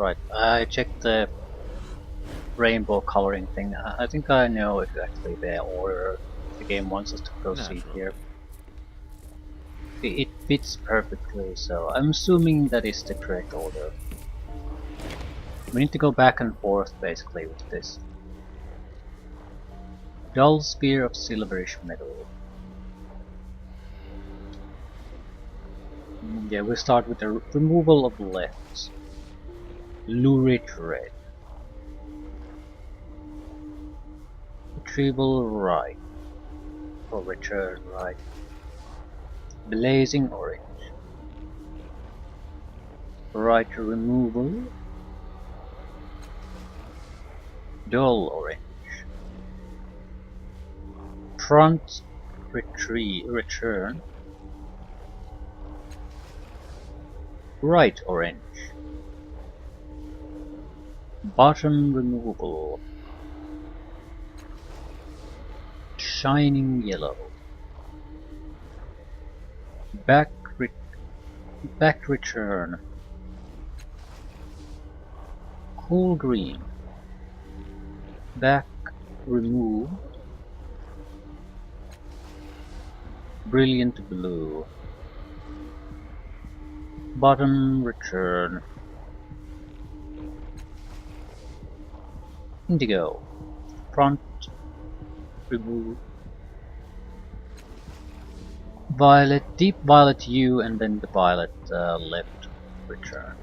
Right, I checked the rainbow coloring thing. I think I know exactly the order the game wants us to proceed Natural. here. It fits perfectly, so I'm assuming that is the correct order. We need to go back and forth basically with this. Dull sphere of silverish metal. Yeah, we start with the removal of left. Lurid red. Retrieval right. Or return right. Blazing orange. Right removal. Dull orange. Front return. Bright orange. Bottom removable. Shining yellow. Back return. Cool green. Back remove. Brilliant blue. Bottom return. Indigo. Front remove. Violet, deep violet hue, and then the violet left return.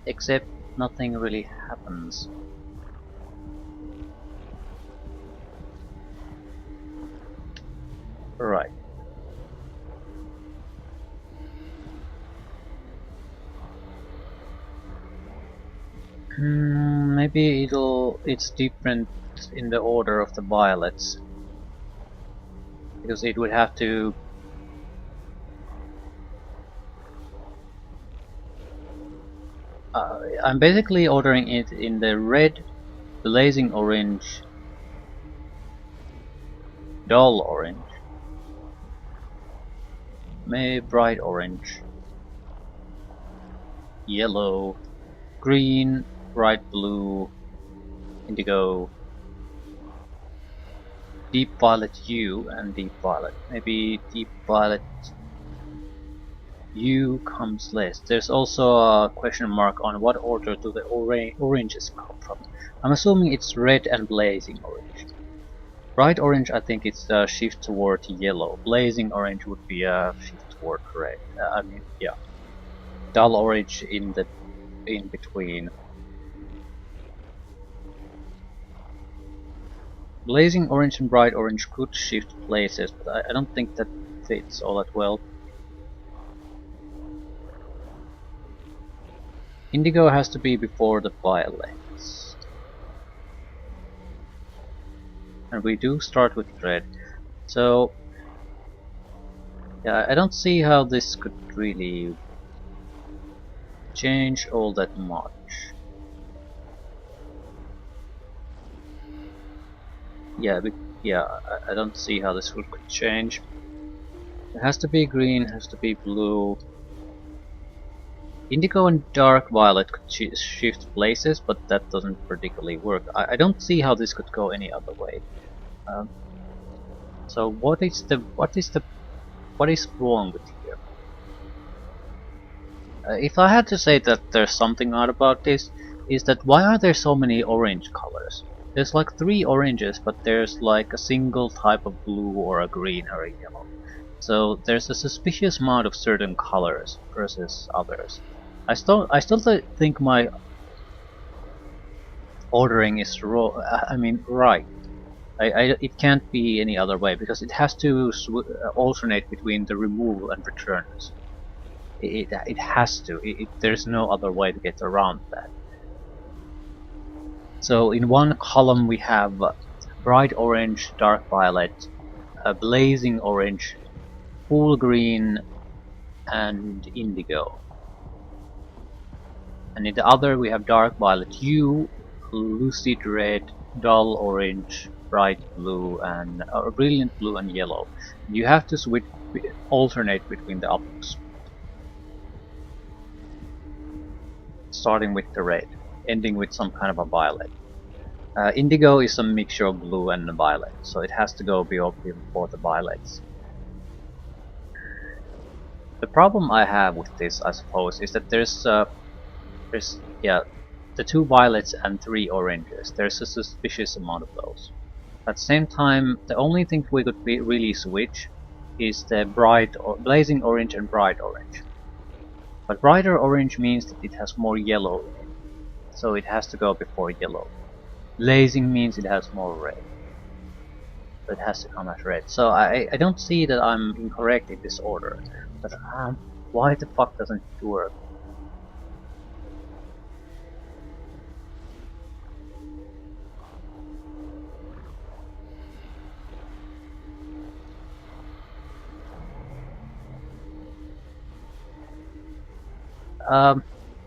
Except nothing really happens. Right. Maybe it's different in the order of the violets. Because it would have to I'm basically ordering it in the red, blazing orange, dull orange, maybe bright orange, yellow, green, bright blue, indigo, deep violet hue, and deep violet. Maybe deep violet hue comes last. There's also a question mark on what order do the oranges come from. I'm assuming it's red and blazing orange. Bright orange, I think it's a shift toward yellow. Blazing orange would be a shift toward red. I mean, yeah. Dull orange in between. Blazing orange and bright orange could shift places, but I don't think that fits all that well. Indigo has to be before the violets. And we do start with red. So, yeah, I don't see how this could really change all that much. Yeah, I don't see how this could change. It has to be green, has to be blue. Indigo and dark violet could shift places, but that doesn't particularly work. I don't see how this could go any other way. So what is wrong with here? If I had to say that there's something odd about this, is that why are there so many orange colors? There's like 3 oranges, but there's like a single type of blue or a green or a yellow. So there's a suspicious amount of certain colors versus others. I still think my ordering is right. It can't be any other way because it has to alternate between the removal and returns. It has to. There's no other way to get around that. So in one column we have bright orange, dark violet, blazing orange, cool green, and indigo. And in the other we have dark violet hue, lucid red, dull orange, bright blue and brilliant blue and yellow. You have to switch, alternate between the optics, starting with the red, ending with some kind of a violet. Indigo is a mixture of blue and violet, so it has to go before the violets. The problem I have with this, I suppose, is that there's the 2 violets and 3 oranges. There's a suspicious amount of those. At the same time, the only thing we could really switch is the bright or blazing orange and bright orange. But brighter orange means that it has more yellow in it, so it has to go before yellow. Blazing means it has more red, so it has to come as red. So I don't see that I'm incorrect in this order, but why the fuck doesn't it work?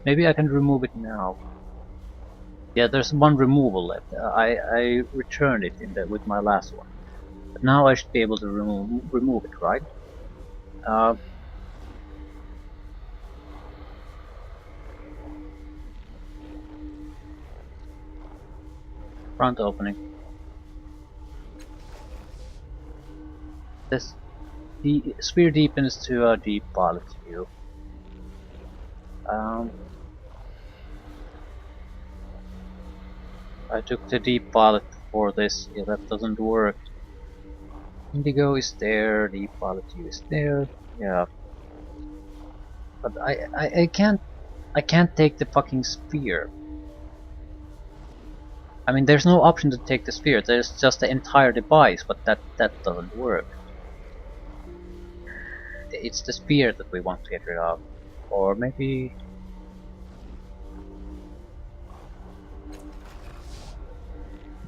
Maybe I can remove it now. Yeah, there's one removal left. I returned it with my last one, but now I should be able to remove it, right? Front opening. The sphere deepens to a deep violet hue. I took the deep violet for this. Yeah, that doesn't work. Indigo is there, deep violet hue is there. Yeah, but I can't take the fucking sphere. I mean, there's no option to take the sphere. There's just the entire device, but that doesn't work. It's the sphere that we want to get rid of, or maybe.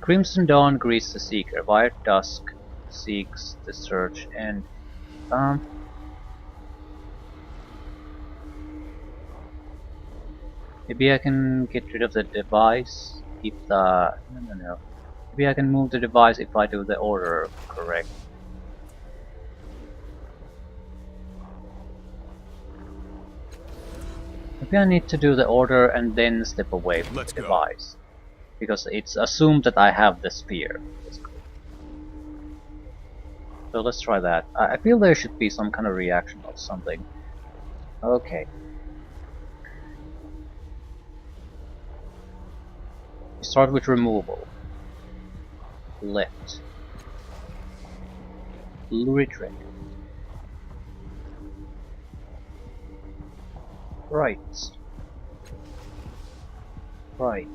Crimson Dawn greets the Seeker. White Dusk seeks the search, and maybe I can get rid of the device if the no. Maybe I can move the device if I do the order correct. Maybe I need to do the order and then step away from the device, because it's assumed that I have the sphere. So let's try that. I feel there should be some kind of reaction of something. Okay. Start with removal. Left. Lurid red. Right. Right.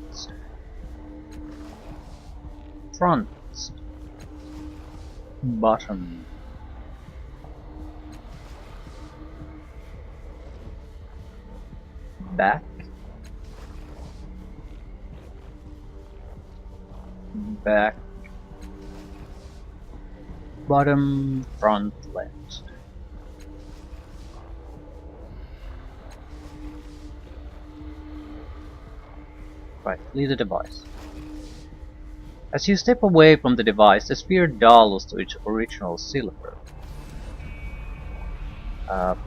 Front. Bottom. Back. Back. Bottom, front, left. Right, leave the device. As you step away from the device, the sphere dulls to its original silver. But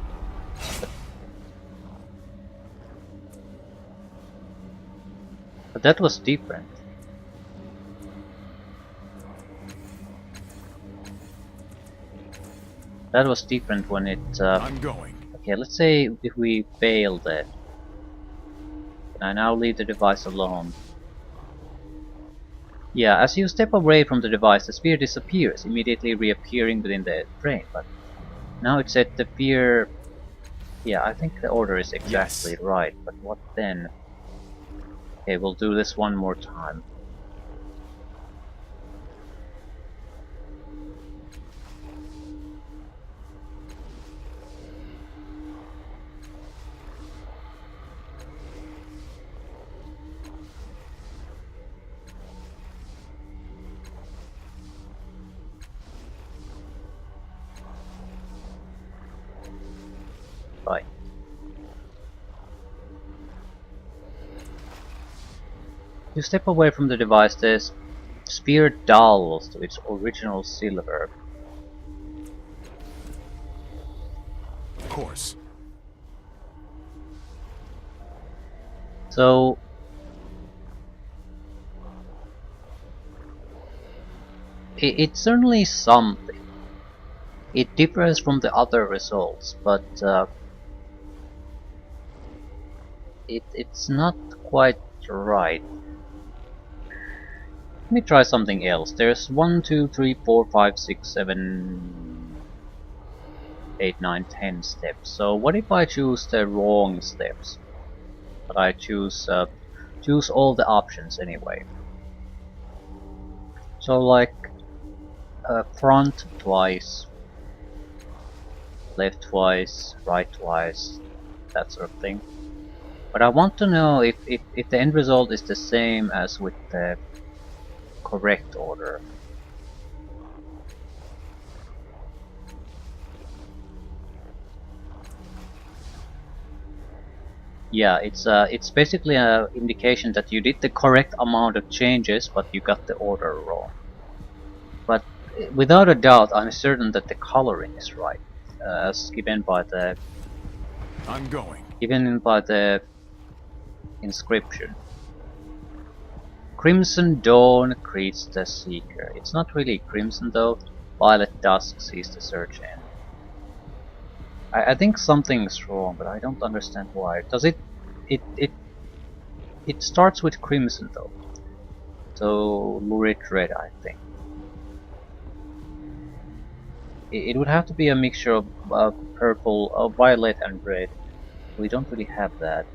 that was different. That was different when it. I'm going. Okay, let's say if we fail that. I now leave the device alone. Yeah, as you step away from the device, the sphere disappears, immediately reappearing within the frame. But now it said the sphere. Yeah, I think the order is exactly right. But what then? Okay, we'll do this one more time. Right. You step away from the device, the Spear dulls to its original silver. Of course. So it's certainly something. It differs from the other results, but it's not quite right. Let me try something else. There's 1, 2, 3, 4, 5, 6, 7, 8, 9, 10 steps. So what if I choose the wrong steps? But I choose all the options anyway. So like front twice, left twice, right twice, that sort of thing. But I want to know if the end result is the same as with the correct order. Yeah, it's basically an indication that you did the correct amount of changes, but you got the order wrong. But without a doubt, I'm certain that the coloring is right, as given by the inscription. Crimson Dawn greets the seeker. It's not really crimson though. Violet Dusk sees the search end. I think something's wrong, but I don't understand why. Does it starts with crimson though. So lurid red, I think. It would have to be a mixture of purple, violet and red. We don't really have that.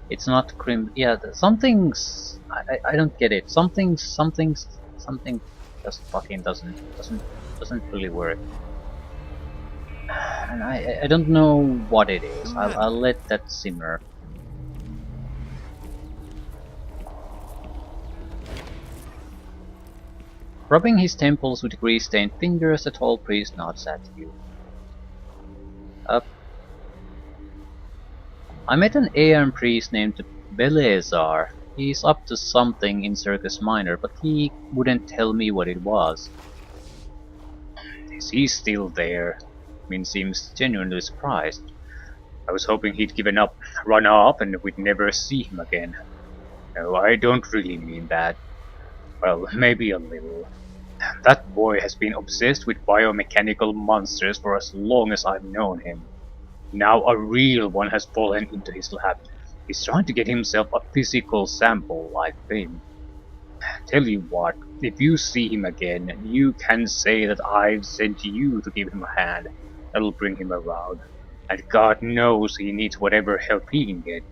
It's not yeah, something's I don't get it. Something just fucking doesn't really work. And I don't know what it is. I'll let that simmer. Rubbing his temples with grease-stained fingers, the tall priest nods at you. Up. I met an Aeon priest named Belezar. He's up to something in Circus Minor, but he wouldn't tell me what it was. Is he still there? Min seems genuinely surprised. I was hoping he'd given up, run off, and we'd never see him again. No, I don't really mean that. Well, maybe a little. That boy has been obsessed with biomechanical monsters for as long as I've known him. Now a real one has fallen into his lap. He's trying to get himself a physical sample like thing. Tell you what, if you see him again, you can say that I've sent you to give him a hand. That'll bring him around. And God knows he needs whatever help he can get.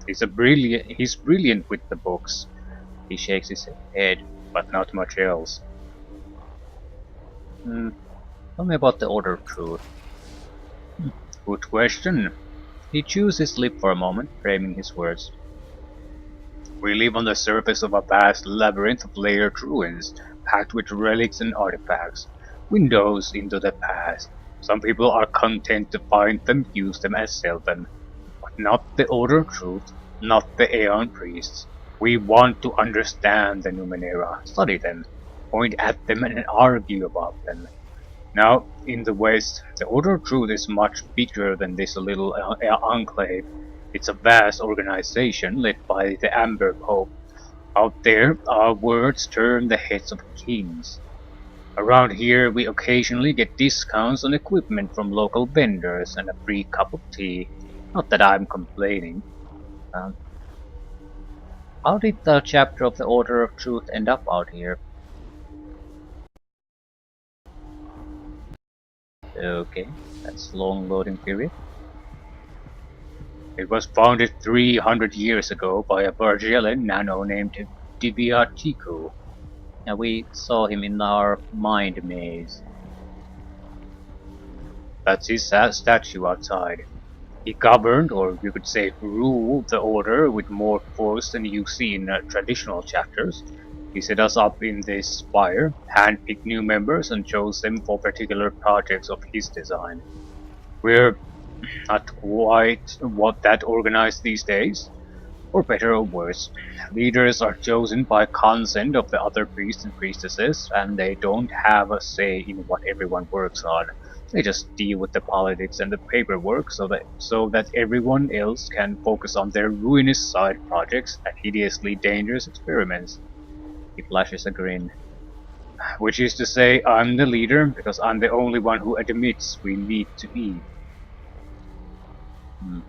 He's brilliant with the books. He shakes his head, but not much else. Tell me about the Order of Truth. Good question. He chews his lip for a moment, framing his words. We live on the surface of a vast labyrinth of layered ruins, packed with relics and artifacts, windows into the past. Some people are content to find them, use them, and sell them. But not the Order of Truth, not the Aeon Priests. We want to understand the Numenera, study them, point at them and argue about them. Now, in the West, the Order of Truth is much bigger than this little enclave. It's a vast organization led by the Amber Pope. Out there, our words turn the heads of kings. Around here, we occasionally get discounts on equipment from local vendors and a free cup of tea. Not that I'm complaining. How did the chapter of the Order of Truth end up out here? Okay, that's long loading period. It was founded 300 years ago by a Bargellan nano named Dibiatiku. And we saw him in our mind maze. That's his statue outside. He governed, or you could say ruled, the Order with more force than you see in traditional chapters. He set us up in this spire, handpicked new members, and chose them for particular projects of his design. We're not quite what that organized these days, for better or worse. Leaders are chosen by consent of the other priests and priestesses, and they don't have a say in what everyone works on. They just deal with the politics and the paperwork so that everyone else can focus on their ruinous side projects and hideously dangerous experiments. He flashes a grin. Which is to say, I'm the leader because I'm the only one who admits we need to eat. Hmm.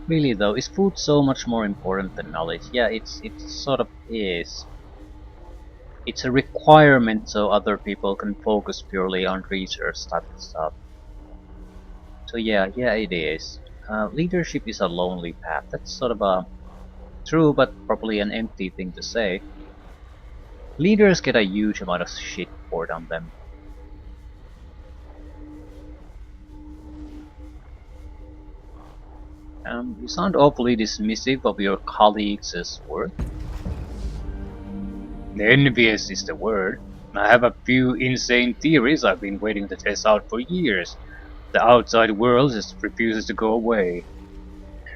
Really though, is food so much more important than knowledge? Yeah, it sort of is. It's a requirement so other people can focus purely on research type of stuff. So yeah, it is. Leadership is a lonely path. That's sort of a true but probably an empty thing to say. Leaders get a huge amount of shit poured on them. You sound awfully dismissive of your colleagues' work. Envious is the word. I have a few insane theories I've been waiting to test out for years. The outside world just refuses to go away.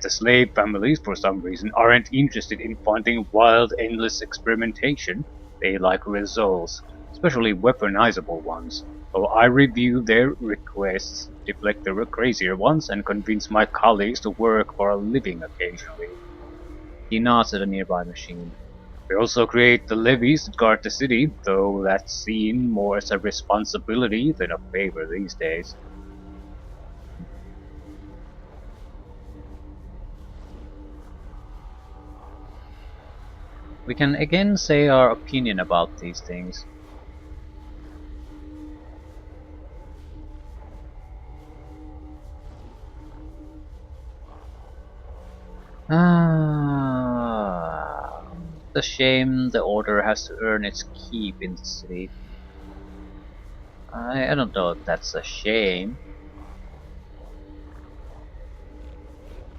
The slave families, for some reason, aren't interested in funding wild, endless experimentation. They like results, especially weaponizable ones. So I review their requests, deflect the crazier ones, and convince my colleagues to work for a living occasionally. He nods at a nearby machine. We also create the levies that guard the city, though that's seen more as a responsibility than a favor these days. We can again say our opinion about these things. It's a shame the order has to earn its keep in the city. I don't know if that's a shame.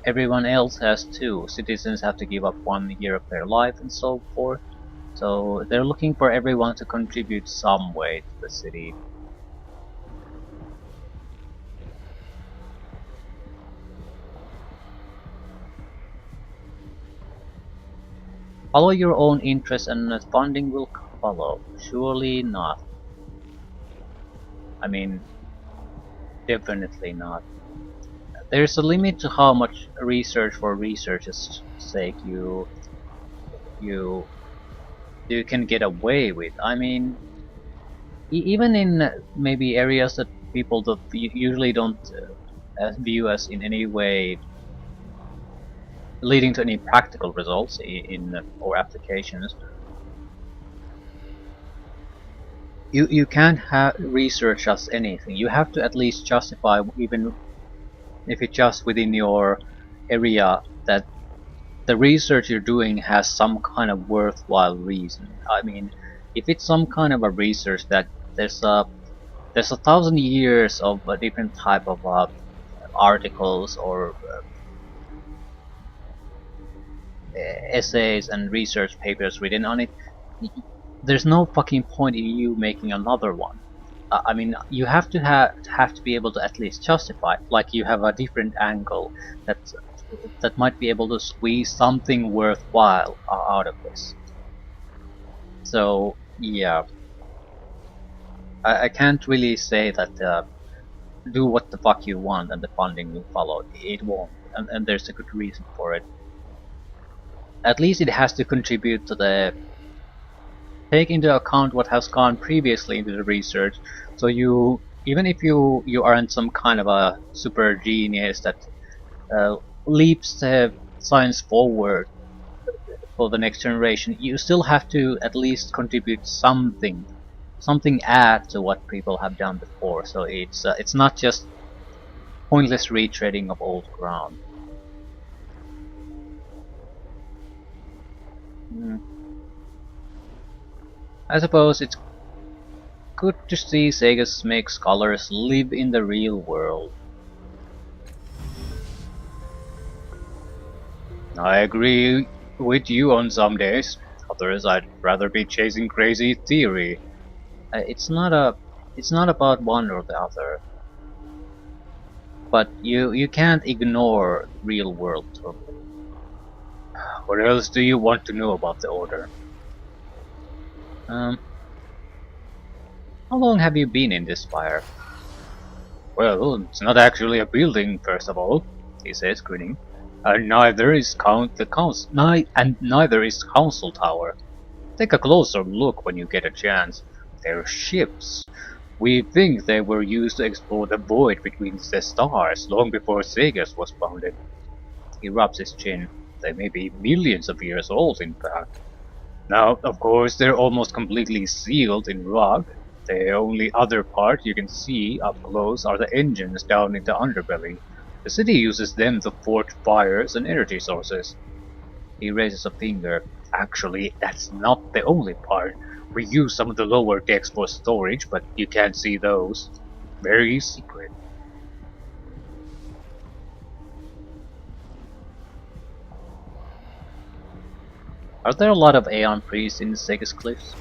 Everyone else has too. Citizens have to give up 1 year of their life and so forth. So they're looking for everyone to contribute some way to the city. Follow your own interests and funding will follow. Surely not. I mean, definitely not. There's a limit to how much research for research's sake you you can get away with. I mean, even in maybe areas that people usually don't view as in any way leading to any practical results in or applications. You can't research as anything. You have to at least justify, even if it's just within your area, that the research you're doing has some kind of worthwhile reason. I mean, if it's some kind of a research that there's 1,000 years of a different type of articles or essays and research papers written on it, there's no fucking point in you making another one. I mean, you have to have to be able to at least justify, like you have a different angle that might be able to squeeze something worthwhile out of this. So yeah, I can't really say that do what the fuck you want and the funding will follow. It won't, and there's a good reason for it. At least it has to contribute to the take into account what has gone previously into the research. So you, even if you aren't some kind of a super genius that leaps the science forward for the next generation, you still have to at least contribute something add to what people have done before. So it's not just pointless retreading of old ground. I suppose it's good to see Sega's make scholars live in the real world. I agree with you on some days. Others, I'd rather be chasing crazy theory. It's not a, it's not about one or the other. But you can't ignore real world totally. What else do you want to know about the Order? Um, how long have you been in this fire? Well, it's not actually a building, first of all, he says, grinning. And neither is neither is Council Tower. Take a closer look when you get a chance. They're ships. We think they were used to explore the void between the stars long before Segas was founded. He rubs his chin. They may be millions of years old, in fact. Now, of course, they're almost completely sealed in rock. The only other part you can see up close are the engines down in the underbelly. The city uses them to forge fires and energy sources. He raises a finger. Actually, that's not the only part. We use some of the lower decks for storage, but you can't see those. Very secret. Are there a lot of Aeon priests in the Segas Cliffs?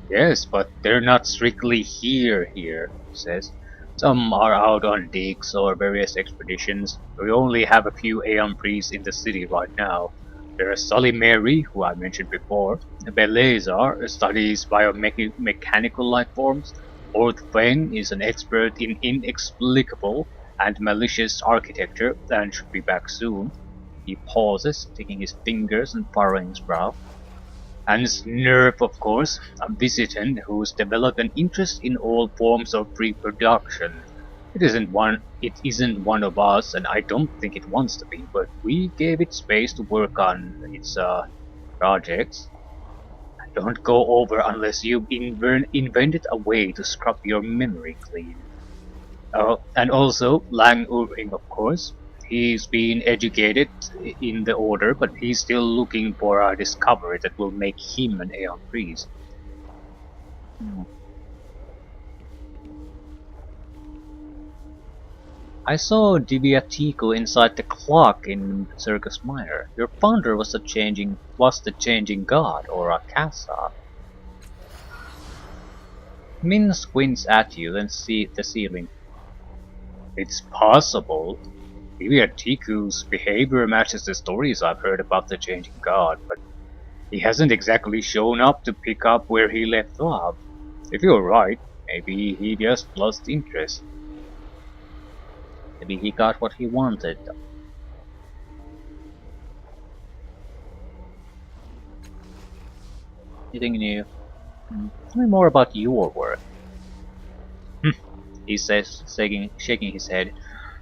Yes, but they're not strictly here, he says. Some are out on digs or various expeditions. We only have a few Aeon priests in the city right now. There's Sully Mary, who I mentioned before. Belazar studies biomechanical life forms. Ort Feng is an expert in inexplicable and malicious architecture and should be back soon. He pauses, taking his fingers and furrowing his brow. And Nerf, of course, a visitant who's developed an interest in all forms of reproduction. It isn't one of us, and I don't think it wants to be, but we gave it space to work on its projects. Don't go over unless you've invented a way to scrub your memory clean. Oh, and also Lang Uring, of course. He's been educated in the Order, but he's still looking for a discovery that will make him an Aeon priest. I saw Diviatico inside the clock in Circus Minor. Your founder was the changing god, or a casa. Min squints at you, then sees the ceiling. It's possible. Diviatico's behavior matches the stories I've heard about the changing god, but he hasn't exactly shown up to pick up where he left off. If you're right, maybe he just lost interest. Maybe he got what he wanted. Anything new? Tell me more about your work. He says, shaking his head.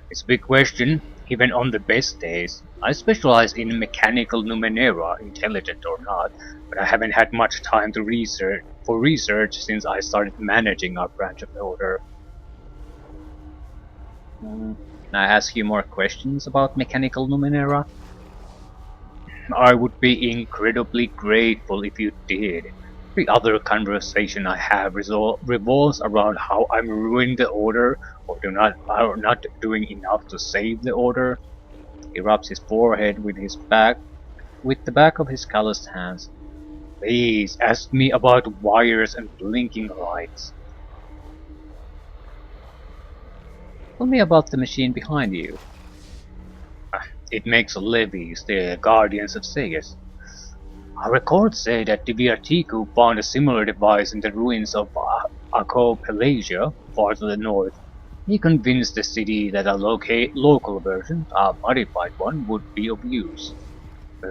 It's a big question, even on the best days. I specialize in mechanical Numenera, intelligent or not, but I haven't had much time to research since I started managing our branch of the Order. Can I ask you more questions about mechanical Numenera? I would be incredibly grateful if you did. Every other conversation I have revolves around how I'm ruining the Order or not doing enough to save the Order. He rubs his forehead with the back of his calloused hands. Please ask me about wires and blinking lights. Tell me about the machine behind you. It makes levies, the guardians of Segas. Our records say that Diviatico found a similar device in the ruins of Acopelagia, far to the north. He convinced the city that a local version, a modified one, would be of use.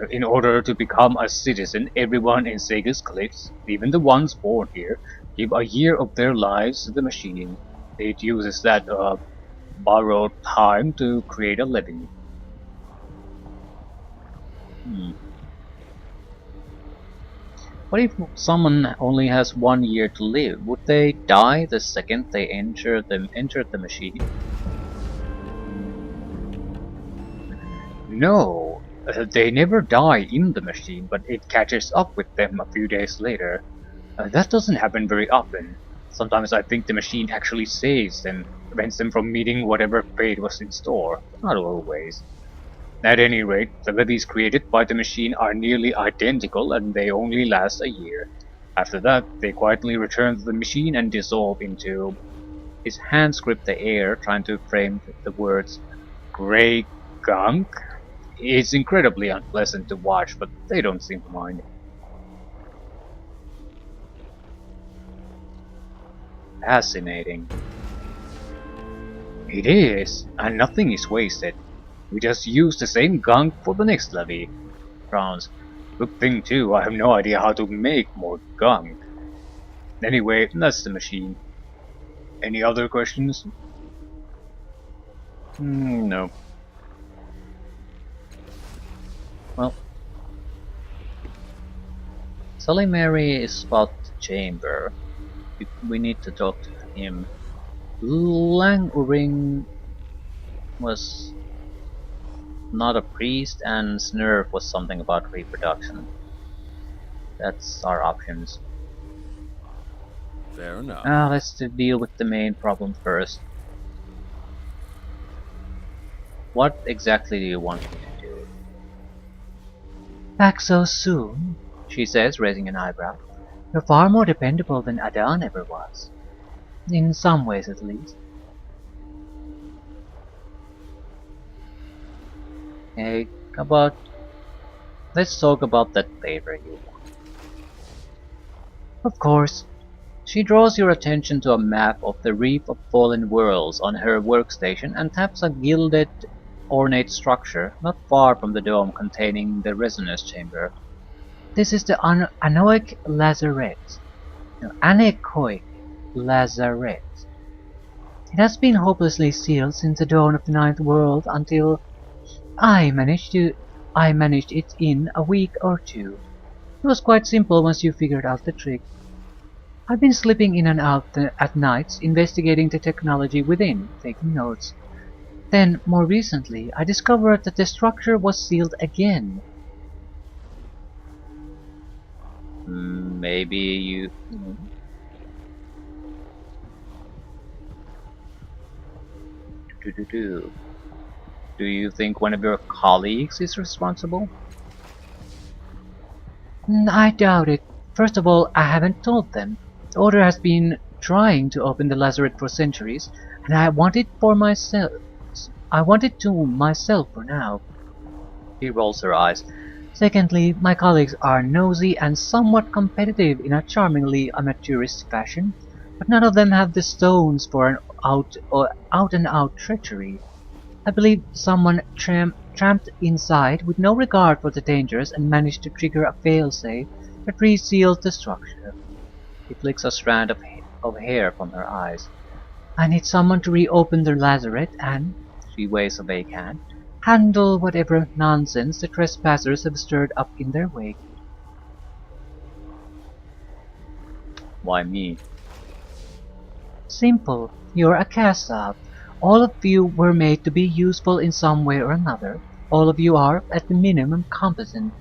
In order to become a citizen, everyone in Sega's Cliffs, even the ones born here, give a year of their lives to the machine. It uses that borrowed time to create a living. What if someone only has 1 year to live? Would they die the second they entered the machine? No, they never die in the machine, but it catches up with them a few days later. That doesn't happen very often. Sometimes I think the machine actually saves them, prevents them from meeting whatever fate was in store, but not always. At any rate, the levies created by the machine are nearly identical and they only last a year. After that, they quietly return to the machine and dissolve into... His hands grip the air, trying to frame the words grey gunk. It's incredibly unpleasant to watch, but they don't seem to mind. Fascinating. It is, and nothing is wasted. We just use the same gunk for the next levy. Frowns. Good thing too, I have no idea how to make more gunk. Anyway, that's the machine. Any other questions? No. Well, Sally Mary is about the chamber. We need to talk to him. Lang Uring was not a priest, and Snurf was something about reproduction. That's our options. Fair enough. Let's deal with the main problem first. What exactly do you want me to do? Back so soon, she says, raising an eyebrow. You're far more dependable than Adan ever was. In some ways, at least. Hey, let's talk about that favor you want. Of course. She draws your attention to a map of the Reef of Fallen Worlds on her workstation and taps a gilded, ornate structure not far from the dome containing the resonance chamber. This is the Anoic Lazaret. Anechoic Lazaret. It has been hopelessly sealed since the dawn of the Ninth World until I managed it in a week or two. It was quite simple once you figured out the trick. I've been slipping in and out at nights, investigating the technology within, taking notes. Then, more recently, I discovered that the structure was sealed again. Maybe you... Do you think one of your colleagues is responsible? I doubt it. First of all, I haven't told them. The Order has been trying to open the lazaret for centuries, and I want it to myself for now. She rolls her eyes. Secondly, my colleagues are nosy and somewhat competitive in a charmingly amateurish fashion, but none of them have the stones for an out-and-out treachery. I believe someone tramped inside with no regard for the dangers and managed to trigger a failsafe that resealed the structure. He flicks a strand of hair from her eyes. I need someone to reopen the lazaret and, she waves a vague hand, handle whatever nonsense the trespassers have stirred up in their wake. Why me? Simple. You're a Kasab. All of you were made to be useful in some way or another. All of you are, at the minimum, competent.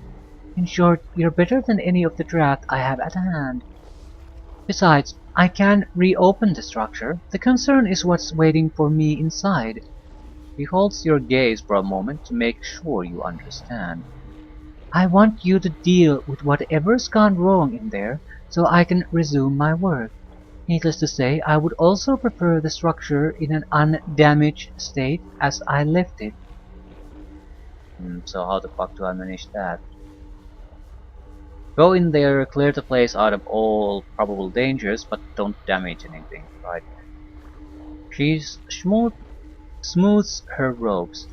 In short, you're better than any of the draft I have at hand. Besides, I can reopen the structure. The concern is what's waiting for me inside. He holds your gaze for a moment to make sure you understand. I want you to deal with whatever's gone wrong in there so I can resume my work. Needless to say, I would also prefer the structure in an undamaged state as I left it. So how the fuck do I manage that? Go in there, clear the place out of all probable dangers, but don't damage anything, right? She smooths her robes.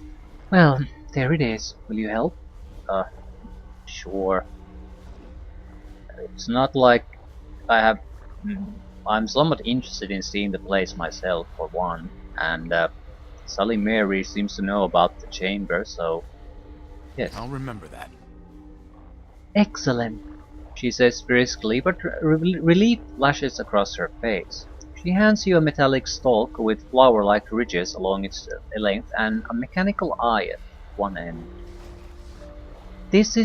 Well, there it is. Will you help? Sure. It's not like I have... I'm somewhat interested in seeing the place myself, for one, and Sally Mary seems to know about the chamber, so... Yes. I'll remember that. Excellent, she says briskly, but relief flashes across her face. She hands you a metallic stalk with flower-like ridges along its length and a mechanical eye at one end. This,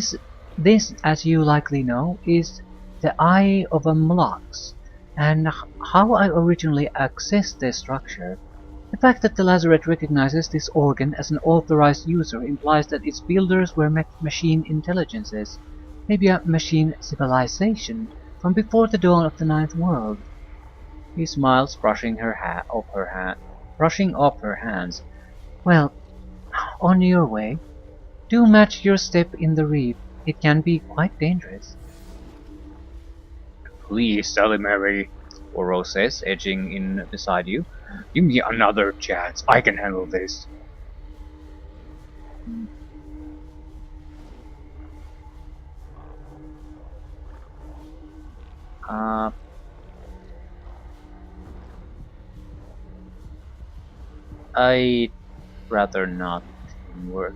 as you likely know, is the eye of a Mlox. and how I originally accessed the structure. The fact that the Lazaret recognizes this organ as an authorized user implies that its builders were machine intelligences, maybe a machine civilization, from before the dawn of the Ninth World. He smiles, brushing off her hands. Well, on your way. Do match your step in the reef. It can be quite dangerous. Please, Sally Mary, Oro says, edging in beside you. Give me another chance. I can handle this. Uh, I'd rather not work.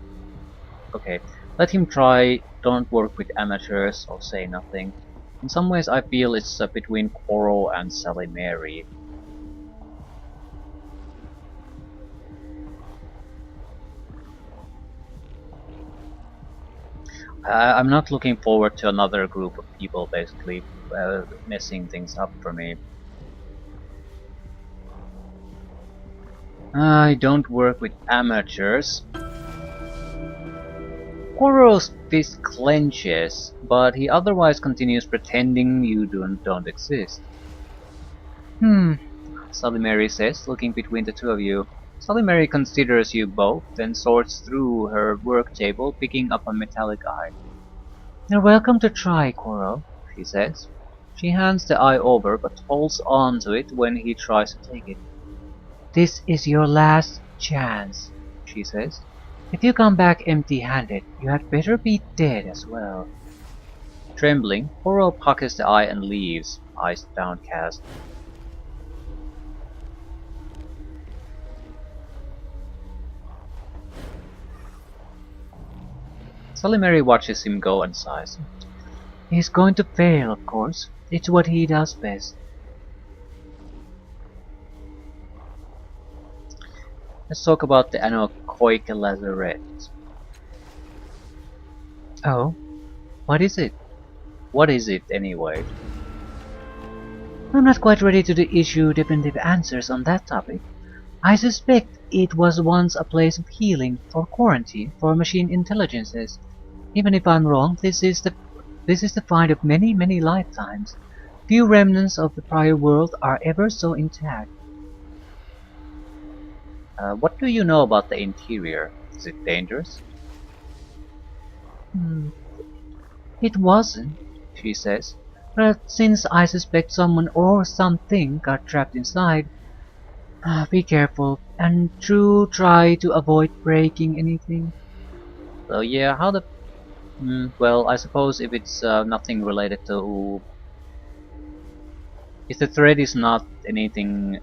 Okay, let him try. Don't work with amateurs or say nothing. In some ways, I feel it's between Koro and Sally Mary. I'm not looking forward to another group of people basically messing things up for me. I don't work with amateurs. Koro's fist clenches, but he otherwise continues pretending you don't exist. Sally Mary says, looking between the two of you. Sally Mary considers you both, then sorts through her work table, picking up a metallic eye. You're welcome to try, Koro, she says. She hands the eye over, but holds on to it when he tries to take it. This is your last chance, she says. If you come back empty-handed, you had better be dead as well. Trembling, Koro pockets the eye and leaves, eyes downcast. Sally Mary watches him go and sighs. He's going to fail, of course. It's what he does best. Let's talk about the anechoic lazarette. Oh, what is it? What is it, anyway? I'm not quite ready to issue definitive answers on that topic. I suspect it was once a place of healing or quarantine for machine intelligences. Even if I'm wrong, this is the find of many, many lifetimes. Few remnants of the prior world are ever so intact. What do you know about the interior? Is it dangerous? It wasn't, she says. But since I suspect someone or something got trapped inside, be careful and try to avoid breaking anything. So yeah, how the... well, I suppose if it's nothing related to... If the thread is not anything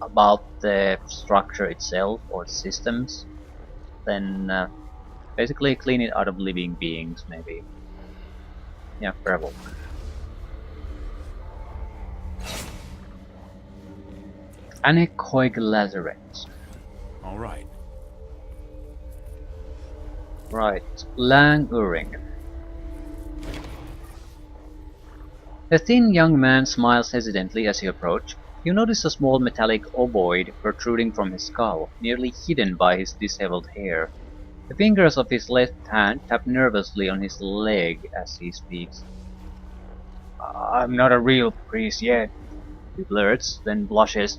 about the structure itself or systems, then basically clean it out of living beings, maybe. Yeah, gravel. Anechoic lazarette. Alright. Right, Lang Uring. The thin young man smiles hesitantly as you approach. You notice a small metallic ovoid protruding from his skull, nearly hidden by his disheveled hair. The fingers of his left hand tap nervously on his leg as he speaks. I'm not a real priest yet, he blurts, then blushes.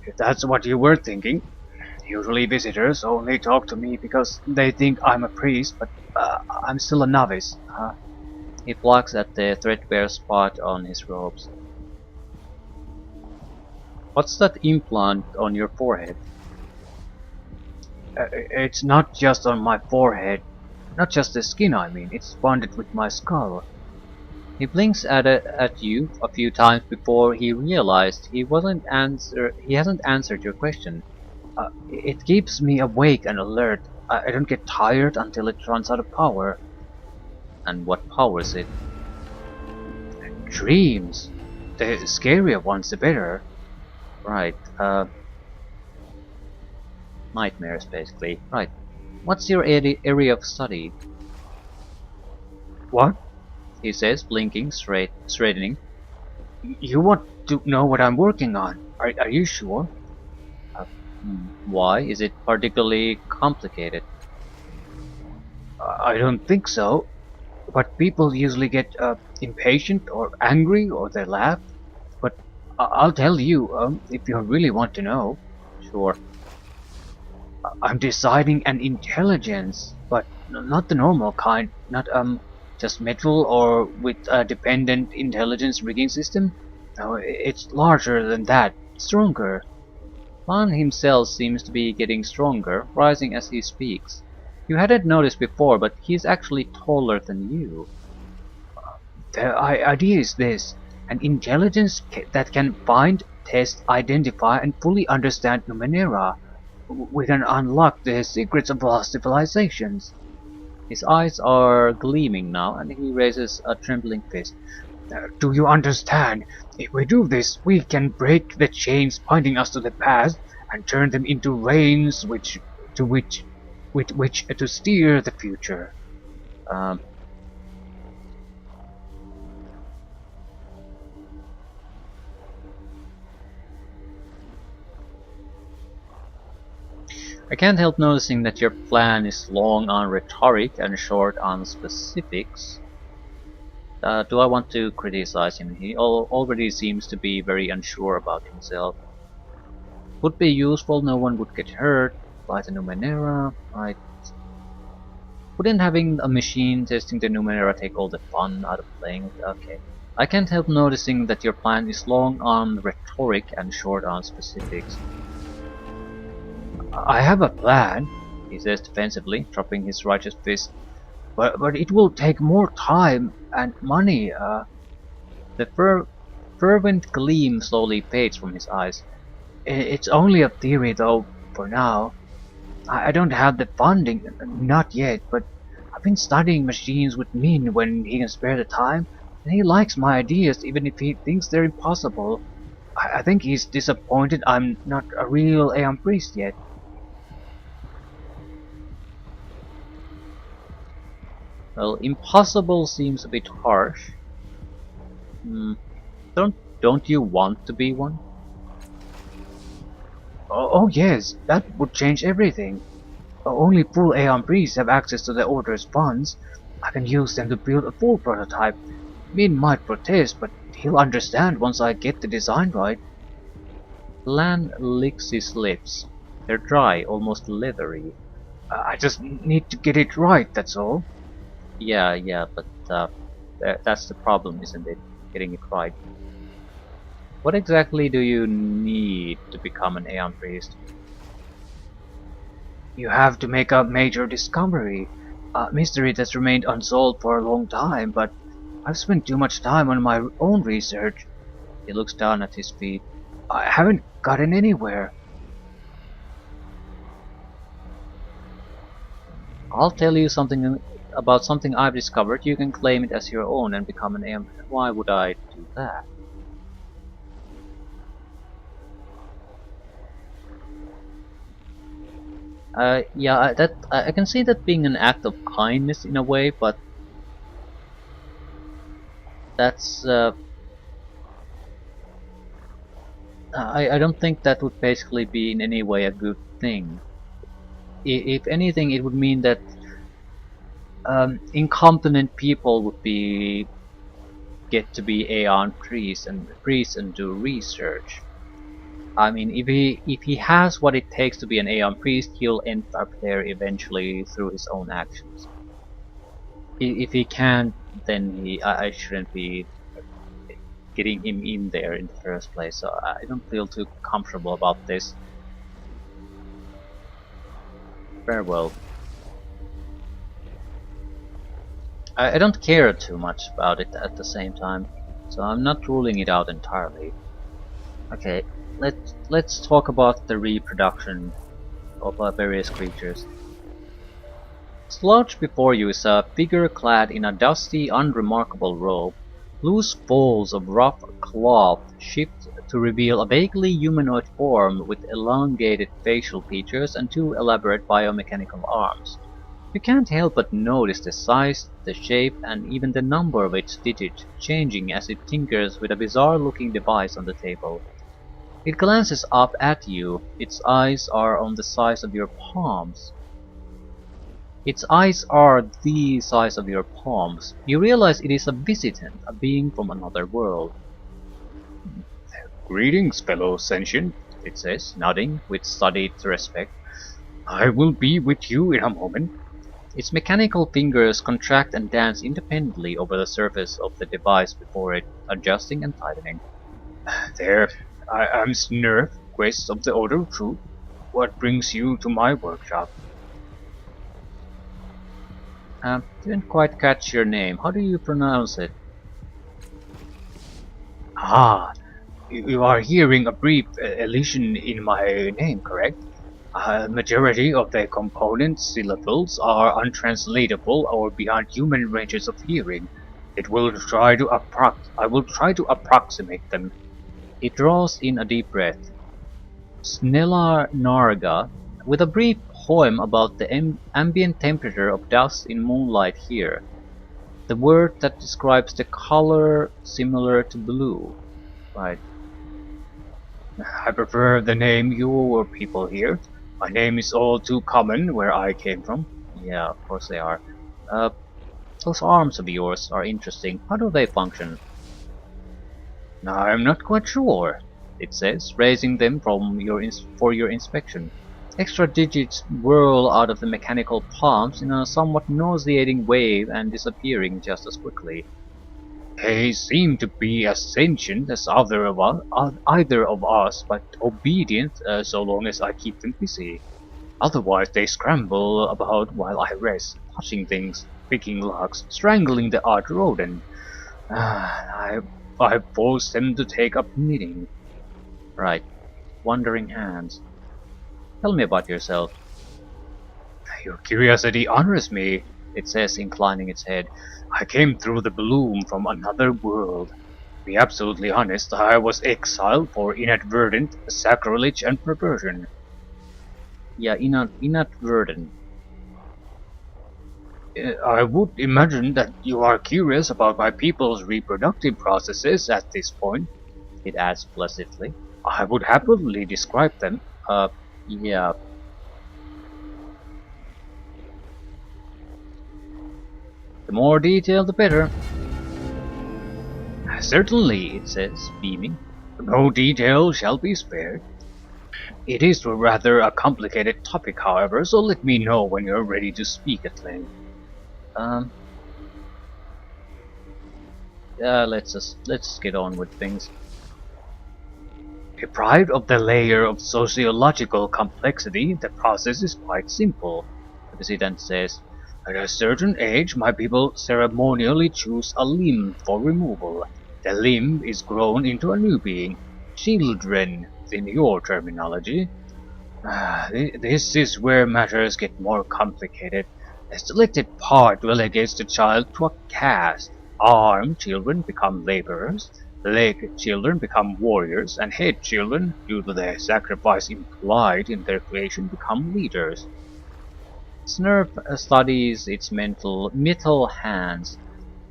If that's what you were thinking. Usually visitors only talk to me because they think I'm a priest, but I'm still a novice. He plucks at the threadbare spot on his robes. What's that implant on your forehead? It's not just on my forehead. Not just the skin, I mean. It's bonded with my skull. He blinks at you a few times before he realized he hasn't answered your question. It keeps me awake and alert. I don't get tired until it runs out of power. And what powers it? Dreams. The scarier ones, the better. Right, nightmares, basically. Right. What's your area of study? What? He says, blinking, straightening. You want to know what I'm working on? Are you sure? Uh, why? Is it particularly complicated? I don't think so. But people usually get impatient or angry or they laugh. But I'll tell you if you really want to know. Sure. I'm designing an intelligence, but not the normal kind. Not just metal or with a dependent intelligence rigging system. No, it's larger than that. Stronger. Man himself seems to be getting stronger, rising as he speaks. You hadn't noticed before, but he's actually taller than you. The idea is this: an intelligence that can find, test, identify, and fully understand Numenera. We can unlock the secrets of lost civilizations. His eyes are gleaming now, and he raises a trembling fist. Do you understand? If we do this, we can break the chains binding us to the past and turn them into reins to which, with which to steer the future. Um, I can't help noticing that your plan is long on rhetoric and short on specifics. Do I want to criticize him? He already seems to be very unsure about himself. Would be useful, no one would get hurt by the Numenera, right? Wouldn't having a machine testing the Numenera take all the fun out of playing it? Okay. I can't help noticing that your plan is long on rhetoric and short on specifics. I have a plan, he says defensively, dropping his righteous fist. But it will take more time and money. The fervent gleam slowly fades from his eyes. It's only a theory though, for now. I don't have the funding, not yet, but I've been studying machines with Min when he can spare the time, and he likes my ideas even if he thinks they're impossible. I think he's disappointed I'm not a real Aeon priest yet. Well, impossible seems a bit harsh. Don't you want to be one? Oh yes, that would change everything. Only full Aeon priests have access to the Order's funds. I can use them to build a full prototype. Min might protest, but he'll understand once I get the design right. Lan licks his lips. They're dry, almost leathery. I just need to get it right, that's all. Yeah, but that's the problem, isn't it? Getting it right. What exactly do you need to become an Aeon priest? You have to make a major discovery. A mystery that's remained unsolved for a long time, but I've spent too much time on my own research. He looks down at his feet. I haven't gotten anywhere. I'll tell you something about something I've discovered. You can claim it as your own and become an Aeon. Why would I do that? Yeah, that I can see that being an act of kindness in a way, but that's I don't think that would basically be in any way a good thing. If anything, it would mean that incompetent people would get to be Aeon priests and do research. I mean, if he has what it takes to be an Aeon priest, he'll end up there eventually through his own actions. If he can't, then I shouldn't be getting him in there in the first place. So I don't feel too comfortable about this. Farewell. I don't care too much about it at the same time, so I'm not ruling it out entirely. Okay. Let's talk about the reproduction of various creatures. Slouched before you is a figure clad in a dusty, unremarkable robe. Loose folds of rough cloth shift to reveal a vaguely humanoid form with elongated facial features and two elaborate biomechanical arms. You can't help but notice the size, the shape, and even the number of its digits changing as it tinkers with a bizarre-looking device on the table. It glances up at you. Its eyes are on the size of your palms. Its eyes are the size of your palms. You realize it is a visitant, a being from another world. "Greetings, fellow sentient," it says, nodding with studied respect. "I will be with you in a moment." Its mechanical fingers contract and dance independently over the surface of the device before it, adjusting and tightening. "There, I am Snurf, Quest of the Order of Truth. What brings you to my workshop?" Didn't quite catch your name. How do you pronounce it? Ah, you are hearing a brief elision in my name, correct? A majority of the component syllables are untranslatable or beyond human ranges of hearing. I will try to approximate them. It draws in a deep breath. Snella Narga, with a brief poem about the ambient temperature of dust in moonlight here. The word that describes the color similar to blue. Right. I prefer the name your people here. My name is all too common where I came from. Yeah, of course they are. Uh, those arms of yours are interesting. How do they function? I'm not quite sure, it says, raising them for your inspection. Extra digits whirl out of the mechanical palms in a somewhat nauseating wave and disappearing just as quickly. They seem to be as sentient as either of us, but obedient so long as I keep them busy. Otherwise they scramble about while I rest, touching things, picking locks, strangling the odd rodent. I force them to take up knitting. Right. Wandering hands. Tell me about yourself. Your curiosity honors me, it says, inclining its head. I came through the bloom from another world. To be absolutely honest, I was exiled for inadvertent sacrilege and perversion. Yeah, inadvertent. I would imagine that you are curious about my people's reproductive processes at this point, it adds placidly. I would happily describe them. Yeah. The more detail, the better. Certainly, it says, beaming. No detail shall be spared. It is rather a complicated topic, however, so let me know when you're ready to speak at length. Let's get on with things. Deprived of the layer of sociological complexity, the process is quite simple, the president says. At a certain age, my people ceremonially choose a limb for removal. The limb is grown into a new being. Children, in your terminology. This is where matters get more complicated. The selected part relegates the child to a caste. Arm children become laborers, leg children become warriors, and head children, due to the sacrifice implied in their creation, become leaders. Snurf studies its metal hands.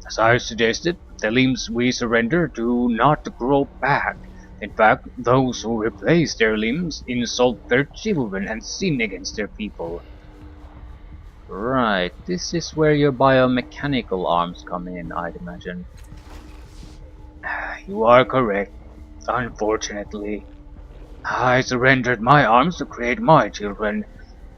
As I suggested, the limbs we surrender do not grow back. In fact, those who replace their limbs insult their children and sin against their people. Right, this is where your biomechanical arms come in, I'd imagine. You are correct. Unfortunately, I surrendered my arms to create my children.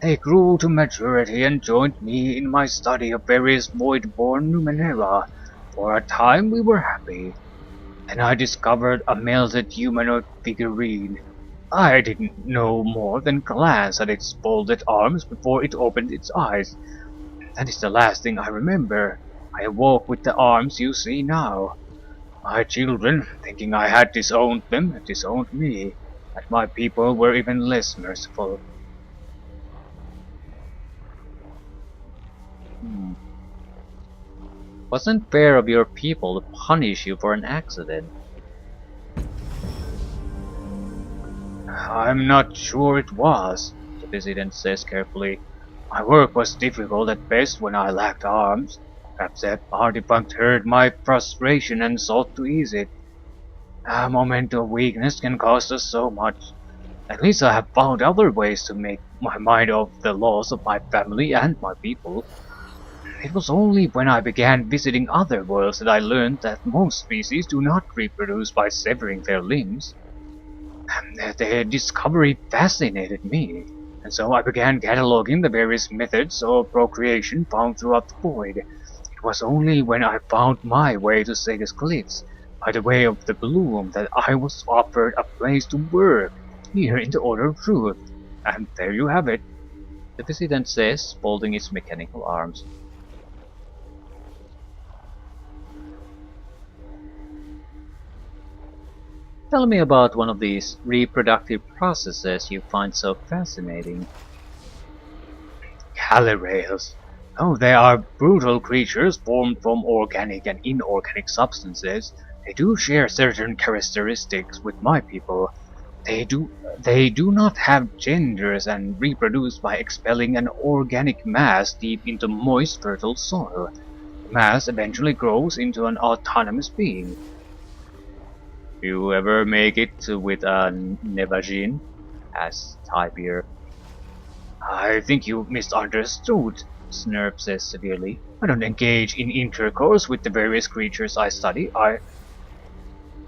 They grew to maturity and joined me in my study of various void-born Numenera. For a time we were happy. Then I discovered a melted humanoid figurine. I didn't know more than glance at its folded arms before it opened its eyes. That is the last thing I remember. I awoke with the arms you see now. My children, thinking I had disowned them, disowned me. But my people were even less merciful. Wasn't fair of your people to punish you for an accident. I'm not sure it was, the president says carefully. My work was difficult at best when I lacked arms. Perhaps that artifact heard my frustration and sought to ease it. A moment of weakness can cost us so much. At least I have found other ways to make my mind off the loss of my family and my people. It was only when I began visiting other worlds that I learned that most species do not reproduce by severing their limbs. The discovery fascinated me, and so I began cataloging the various methods of procreation found throughout the void. It was only when I found my way to Sega's cliffs, by the way of the bloom, that I was offered a place to work here in the Order of Truth. And there you have it, the visitant says, folding its mechanical arms. Tell me about one of these reproductive processes you find so fascinating. Calirails. Oh, they are brutal creatures formed from organic and inorganic substances. They do share certain characteristics with my people. They do not have genders and reproduce by expelling an organic mass deep into moist, fertile soil. The mass eventually grows into an autonomous being. You ever make it with a Nevajin? Asked Tybeer. I think you misunderstood, Snurp says severely. I don't engage in intercourse with the various creatures I study.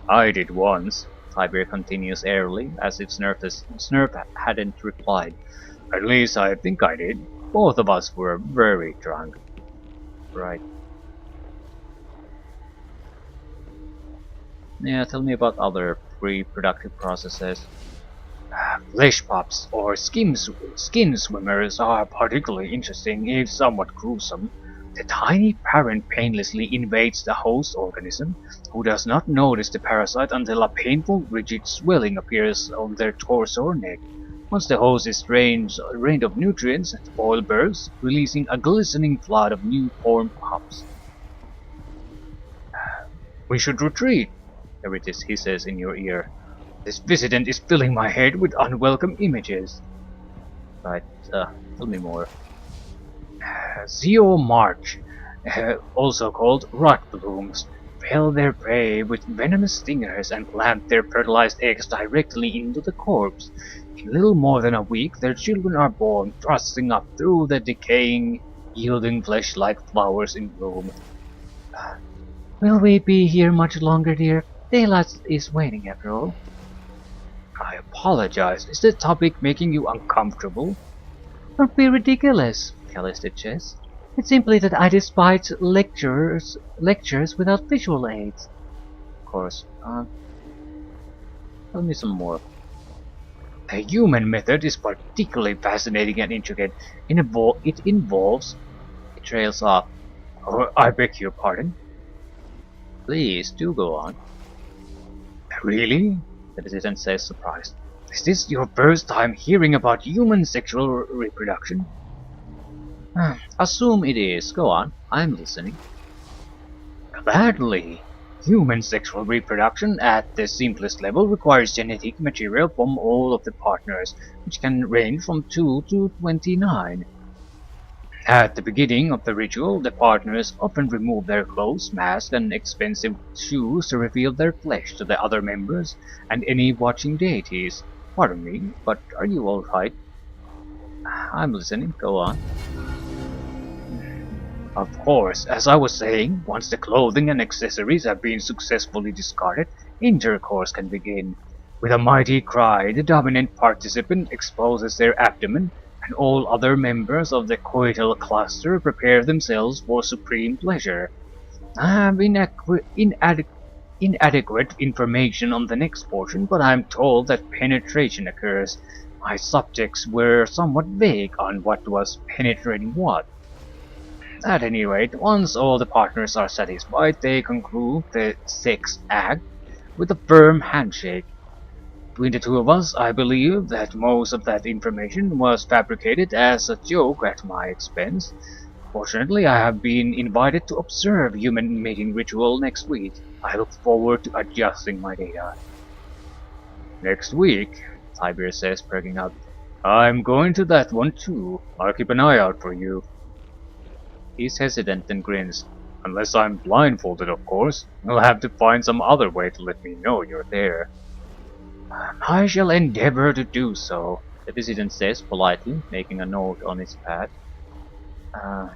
I did once, Tybeer continues airily, as if Snurp hadn't replied. At least I think I did. Both of us were very drunk. Right. Yeah, tell me about other reproductive processes. Flesh pops or skin swimmers are particularly interesting, if somewhat gruesome. The tiny parent painlessly invades the host organism, who does not notice the parasite until a painful, rigid swelling appears on their torso or neck. Once the host is drained of nutrients, the oil bursts, releasing a glistening flood of new-formed pups. We should retreat, he says in your ear. This visitant is filling my head with unwelcome images. Right, tell me more. Zeo March, also called rot blooms, repel their prey with venomous stingers and plant their fertilized eggs directly into the corpse. In little more than a week, their children are born, thrusting up through the decaying, yielding flesh like flowers in bloom. Will we be here much longer, dear? Daylight is waning after all. I apologize. Is the topic making you uncomfortable? Don't be ridiculous, Callisted says. It's simply that I despise lectures without visual aids. Of course. Tell me some more. The human method is particularly fascinating and intricate. It involves... It trails off. Oh, I beg your pardon. Please, do go on. Really? The visitant says, surprised. Is this your first time hearing about human sexual reproduction? Assume it is. Go on. I'm listening. Gladly. Human sexual reproduction at the simplest level requires genetic material from all of the partners, which can range from 2 to 29. At the beginning of the ritual, the partners often remove their clothes, masks, and expensive shoes to reveal their flesh to the other members and any watching deities. Pardon me, but are you alright? I'm listening, go on. Of course, as I was saying, once the clothing and accessories have been successfully discarded, intercourse can begin. With a mighty cry, the dominant participant exposes their abdomen, and all other members of the coital cluster prepare themselves for supreme pleasure. I have inadequate information on the next portion, but I'm told that penetration occurs. My subjects were somewhat vague on what was penetrating what. At any rate, once all the partners are satisfied, they conclude the sex act with a firm handshake. Between the two of us, I believe that most of that information was fabricated as a joke at my expense. Fortunately, I have been invited to observe human mating ritual next week. I look forward to adjusting my data. Next week, Tiberius says, perking up. I'm going to that one too. I'll keep an eye out for you. He's hesitant and grins. Unless I'm blindfolded, of course. You'll have to find some other way to let me know you're there. I shall endeavor to do so, the visitant says politely, making a note on his pad. Uh,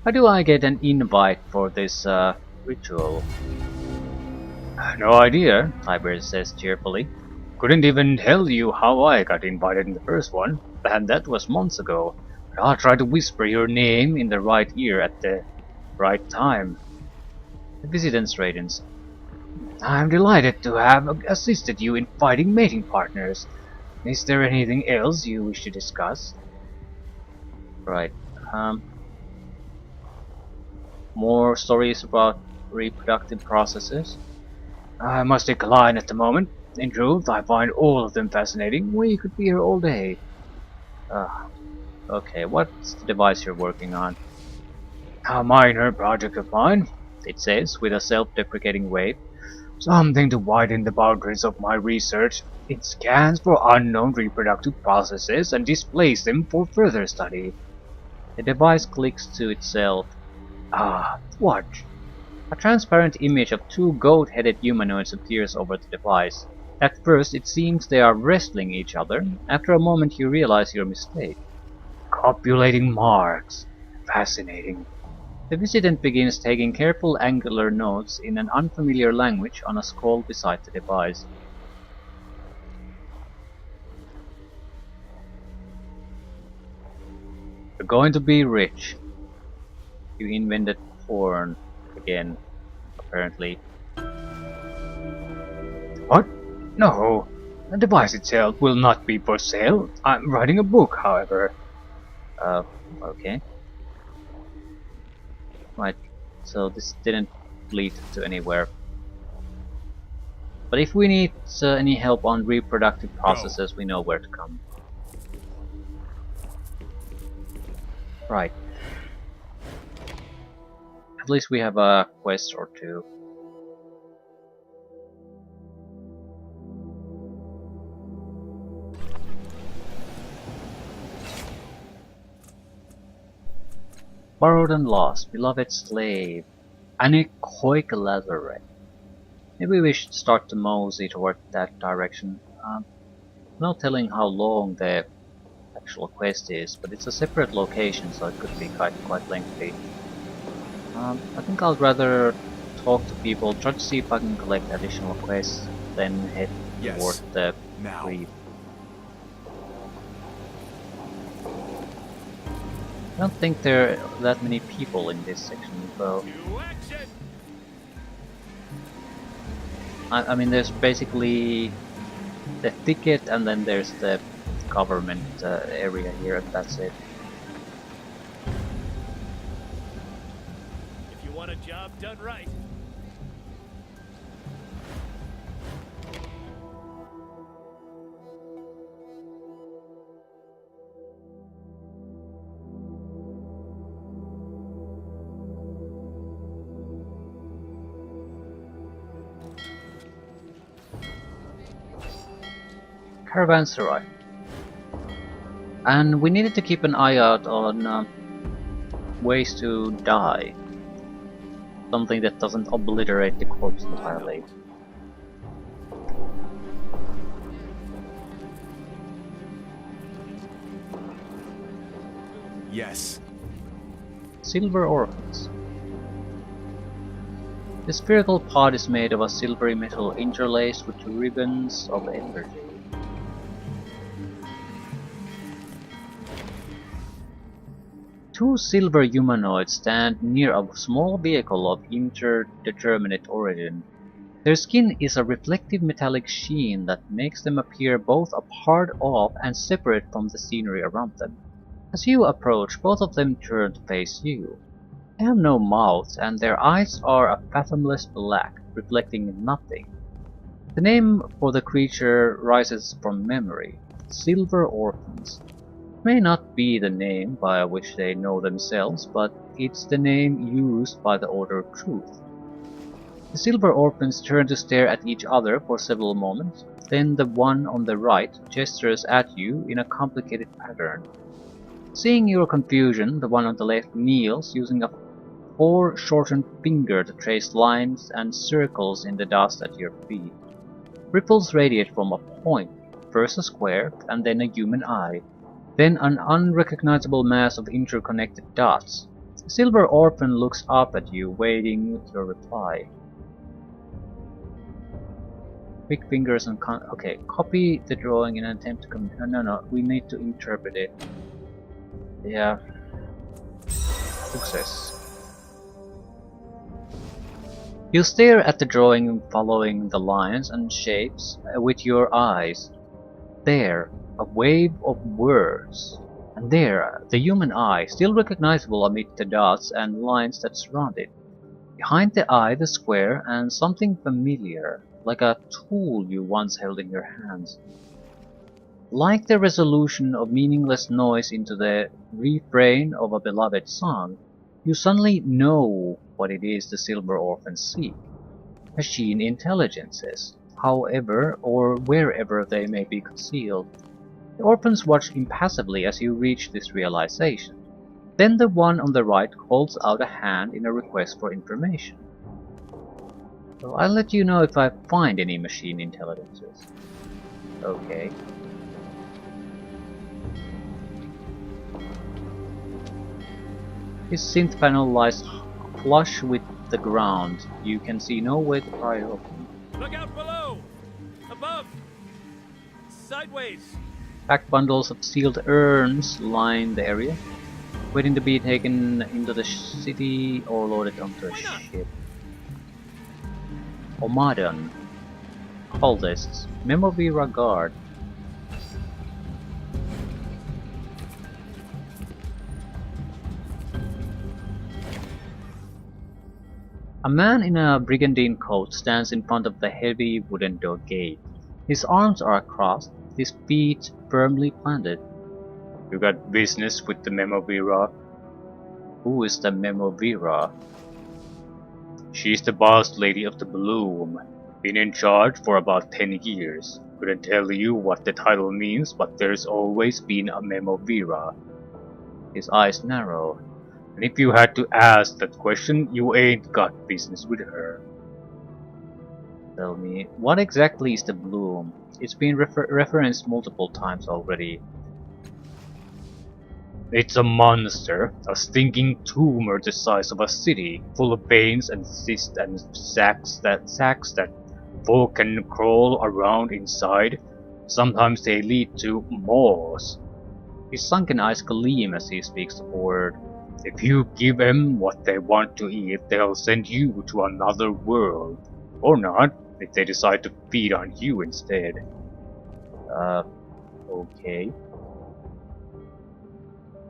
How do I get an invite for this ritual? No idea, Tiberius says cheerfully. Couldn't even tell you how I got invited in the first one, and that was months ago. But I'll try to whisper your name in the right ear at the right time. The visitant straightens. I'm delighted to have assisted you in finding mating partners. Is there anything else you wish to discuss? Right. More stories about reproductive processes? I must decline at the moment. In truth, I find all of them fascinating. We could be here all day. Okay, what's the device you're working on? A minor project of mine, it says, with a self-deprecating wave. Something to widen the boundaries of my research. It scans for unknown reproductive processes and displays them for further study. The device clicks to itself. Watch. A transparent image of two goat-headed humanoids appears over the device. At first it seems they are wrestling each other. After a moment you realize your mistake. Copulating marks. Fascinating. The visitant begins taking careful angular notes in an unfamiliar language on a scroll beside the device. You're going to be rich. You invented porn again, apparently. What? No, the device itself will not be for sale. I'm writing a book, however. Okay. Right, so this didn't lead to anywhere. But if we need any help on reproductive processes, we know where to come. Right. At least we have a quest or two. Borrowed and lost, beloved slave, Anekoikalazare. Maybe we should start to mosey toward that direction. No telling how long the actual quest is, but it's a separate location, so it could be quite lengthy. I think I'd rather talk to people, try to see if I can collect additional quests, then head toward the reef. I don't think there are that many people in this section, though. I mean, there's basically the thicket, and then there's the government area here, and that's it. If you want a job done right. Caravanserai. And we needed to keep an eye out on ways to die. Something that doesn't obliterate the corpse entirely. Yes. Silver orphans. The spherical pod is made of a silvery metal interlaced with ribbons of energy. Two silver humanoids stand near a small vehicle of indeterminate origin. Their skin is a reflective metallic sheen that makes them appear both a part of and separate from the scenery around them. As you approach, both of them turn to face you. They have no mouths, and their eyes are a fathomless black, reflecting nothing. The name for the creature rises from memory: Silver Orphans. May not be the name by which they know themselves, but it's the name used by the Order of Truth. The silver orphans turn to stare at each other for several moments, then the one on the right gestures at you in a complicated pattern. Seeing your confusion, the one on the left kneels, using a foreshortened finger to trace lines and circles in the dust at your feet. Ripples radiate from a point, first a square, and then a human eye, then an unrecognizable mass of interconnected dots. The silver orphan looks up at you, waiting your reply. Quick fingers and okay, copy the drawing in an attempt to no, we need to interpret it. Yeah. Success. You stare at the drawing following the lines and shapes with your eyes. There, a wave of words. And there, the human eye, still recognizable amid the dots and lines that surround it. Behind the eye, the square, and something familiar, like a tool you once held in your hands. Like the resolution of meaningless noise into the refrain of a beloved song, you suddenly know what it is the silver orphans seek. Machine intelligences, however or wherever they may be concealed. The orphans watch impassively as you reach this realization. Then the one on the right holds out a hand in a request for information. So I'll let you know if I find any machine intelligences. Okay. His synth panel lies flush with the ground. You can see no way to pry it open. Look out below! Above! Sideways! Packed bundles of sealed urns line the area, waiting to be taken into the city or loaded onto a ship. Omadon. Cultists. Memovira Guard. A man in a brigandine coat stands in front of the heavy wooden door gate. His arms are crossed, his feet firmly planted. You got business with the Memovira? Who is the Memovira? She's the boss lady of the Bloom. Been in charge for about 10 years. Couldn't tell you what the title means, but there's always been a Memovira. His eyes narrow. And if you had to ask that question, you ain't got business with her. Tell me, what exactly is the Bloom? It's been referenced multiple times already. It's a monster, a stinking tumor the size of a city, full of veins and cysts and sacs that folk can crawl around inside. Sometimes they lead to maws. His sunken eyes gleam as he speaks the word. If you give them what they want to eat, they'll send you to another world. Or not, if they decide to feed on you instead. Okay.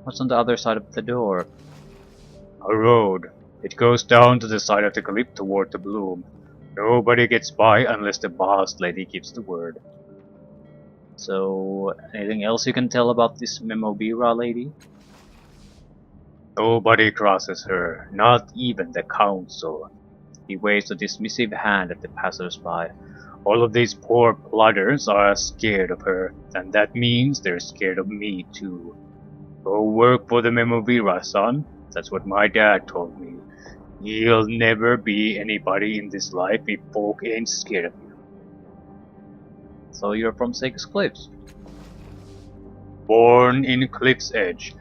What's on the other side of the door? A road. It goes down to the side of the cliff toward the Bloom. Nobody gets by unless the boss lady gives the word. So, anything else you can tell about this Memovira lady? Nobody crosses her, not even the council. He waves a dismissive hand at the passers-by. All of these poor plodders are scared of her, and that means they're scared of me too. Go work for the Memovira, son. That's what my dad told me. You'll never be anybody in this life if folk ain't scared of you. So you're from Six Cliffs? Born in Cliff's Edge.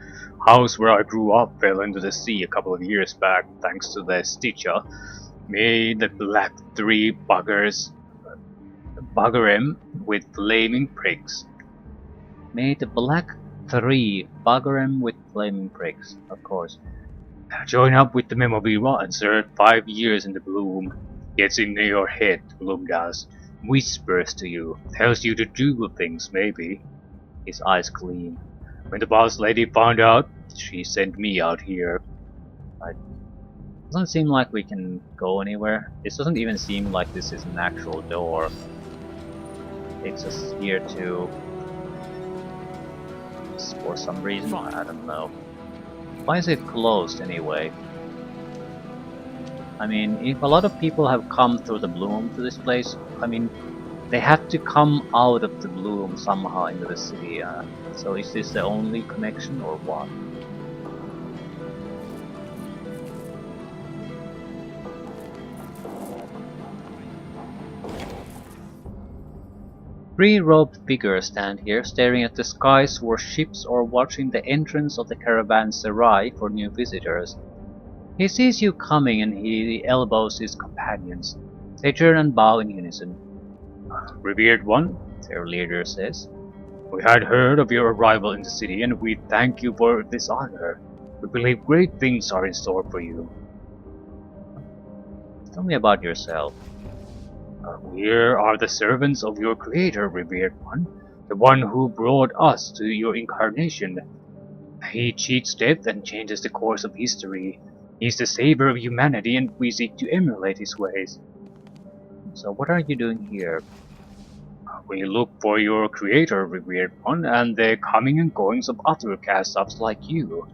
House where I grew up fell into the sea a couple of years back thanks to the Stitcher. May the black three bugger him with flaming pricks. May the black three bugger him with flaming pricks, of course. Join up with the Memovira and serve 5 years in the Bloom. Gets into your head, Bloom does. Whispers to you, tells you to do things maybe. His eyes gleam. When the boss lady found out, she sent me out here. Doesn't seem like we can go anywhere. This doesn't even seem like this is an actual door. Takes us here to this for some reason. I don't know. Why is it closed anyway? I mean, if a lot of people have come through the bloom to this place, I mean, they have to come out of the bloom somehow into the city. So is this the only connection or what? Three robed figures stand here, staring at the skies for ships or watching the entrance of the caravans arrive for new visitors. He sees you coming and he elbows his companions. They turn and bow in unison. "Revered one," their leader says, "we had heard of your arrival in the city and we thank you for this honor. We believe great things are in store for you." Tell me about yourself. "We are the servants of your creator, revered one, the one who brought us to your incarnation. He cheats death and changes the course of history. He's the savior of humanity and we seek to emulate his ways." So what are you doing here? "We look for your creator, revered one, and the coming and goings of other cast-offs like you.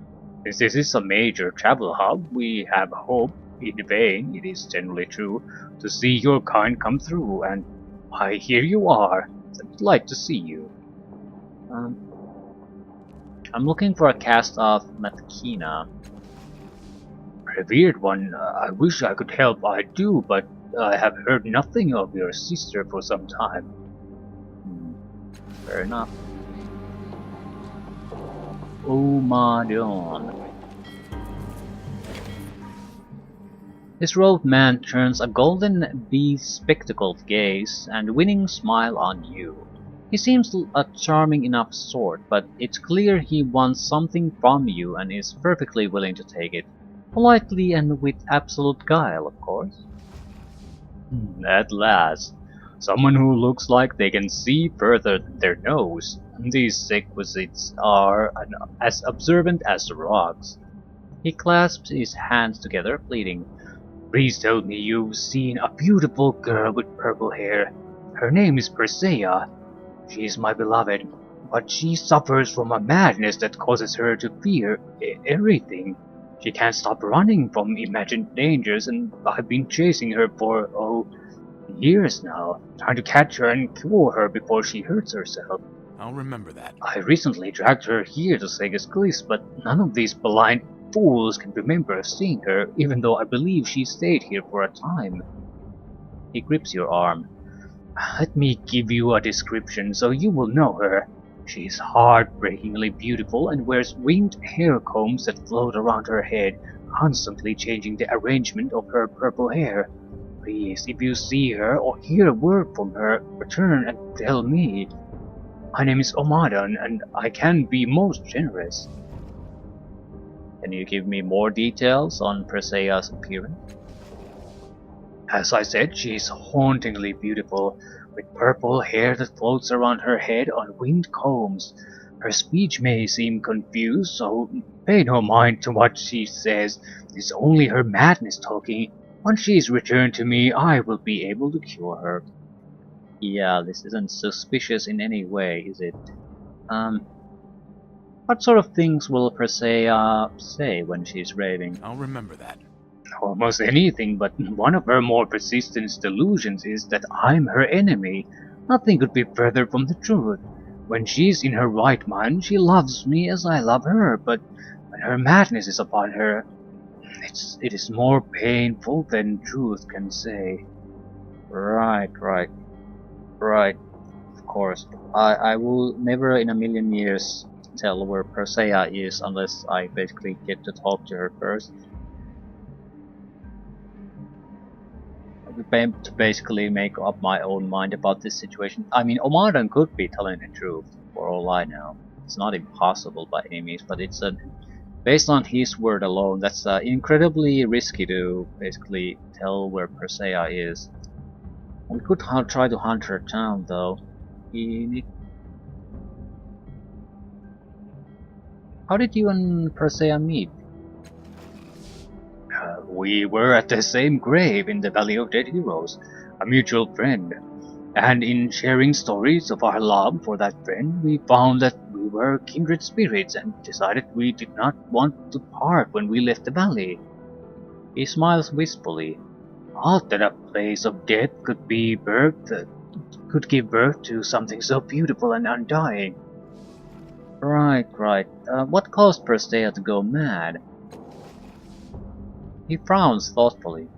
Since this is a major travel hub, we have hope, in vain, it is generally true, to see your kind come through, and why, here you are. I'd like to see you." I'm looking for a cast-off Matkina. "Revered one, I wish I could help, I do, but I have heard nothing of your sister for some time." Fair enough. Omadon. This robed man turns a golden bespectacled gaze and winning smile on you. He seems a charming enough sort, but it's clear he wants something from you and is perfectly willing to take it. Politely and with absolute guile, of course. "At last. Someone who looks like they can see further than their nose. These exquisites are as observant as the rocks." He clasps his hands together, pleading, "Please tell me you've seen a beautiful girl with purple hair. Her name is Persea. She is my beloved, but she suffers from a madness that causes her to fear everything. She can't stop running from imagined dangers, and I've been chasing her for, years now, trying to catch her and cure her before she hurts herself. I'll remember that. I recently dragged her here to Sega's Cliffs, but none of these blind fools can remember seeing her, even though I believe she stayed here for a time." He grips your arm. "Let me give you a description so you will know her. She is heartbreakingly beautiful and wears winged hair combs that float around her head, constantly changing the arrangement of her purple hair. Please, if you see her or hear a word from her, return and tell me. My name is Omadon, and I can be most generous." Can you give me more details on Persea's appearance? "As I said, she is hauntingly beautiful, with purple hair that floats around her head on winged combs. Her speech may seem confused, so pay no mind to what she says. It's only her madness talking. Once she is returned to me, I will be able to cure her." Yeah, this isn't suspicious in any way, is it? What sort of things will Persea say when she's raving? I'll remember that. "Almost anything, but one of her more persistent delusions is that I'm her enemy. Nothing could be further from the truth. When she's in her right mind, she loves me as I love her, but when her madness is upon her, it is more painful than truth can say." Right. Of course. I will never in a million years tell where Persea is unless I basically get to talk to her first. To basically make up my own mind about this situation. I mean, Omadon could be telling the truth, for all I know. It's not impossible by any means, but it's based on his word alone, that's incredibly risky to basically tell where Persea is. We could try to hunt her down, though. How did you and Persea meet? We were at the same grave in the Valley of Dead Heroes, a mutual friend. And in sharing stories of our love for that friend, we found that we were kindred spirits and decided we did not want to part when we left the valley. He smiles wistfully. Odd that a place of death could give birth to something so beautiful and undying. Right. What caused Persea to go mad? He frowns thoughtfully.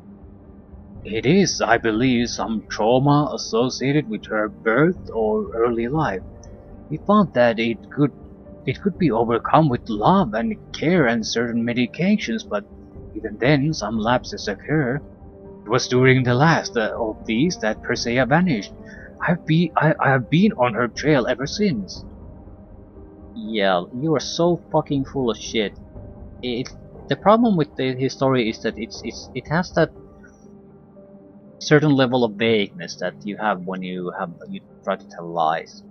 It is, I believe, some trauma associated with her birth or early life. We found that it could be overcome with love and care and certain medications, but even then some lapses occur. It was during the last of these that Persea vanished. I have been on her trail ever since. Yeah, you are so fucking full of shit. The problem with his story is that it has that certain level of vagueness that you have when you try to tell lies.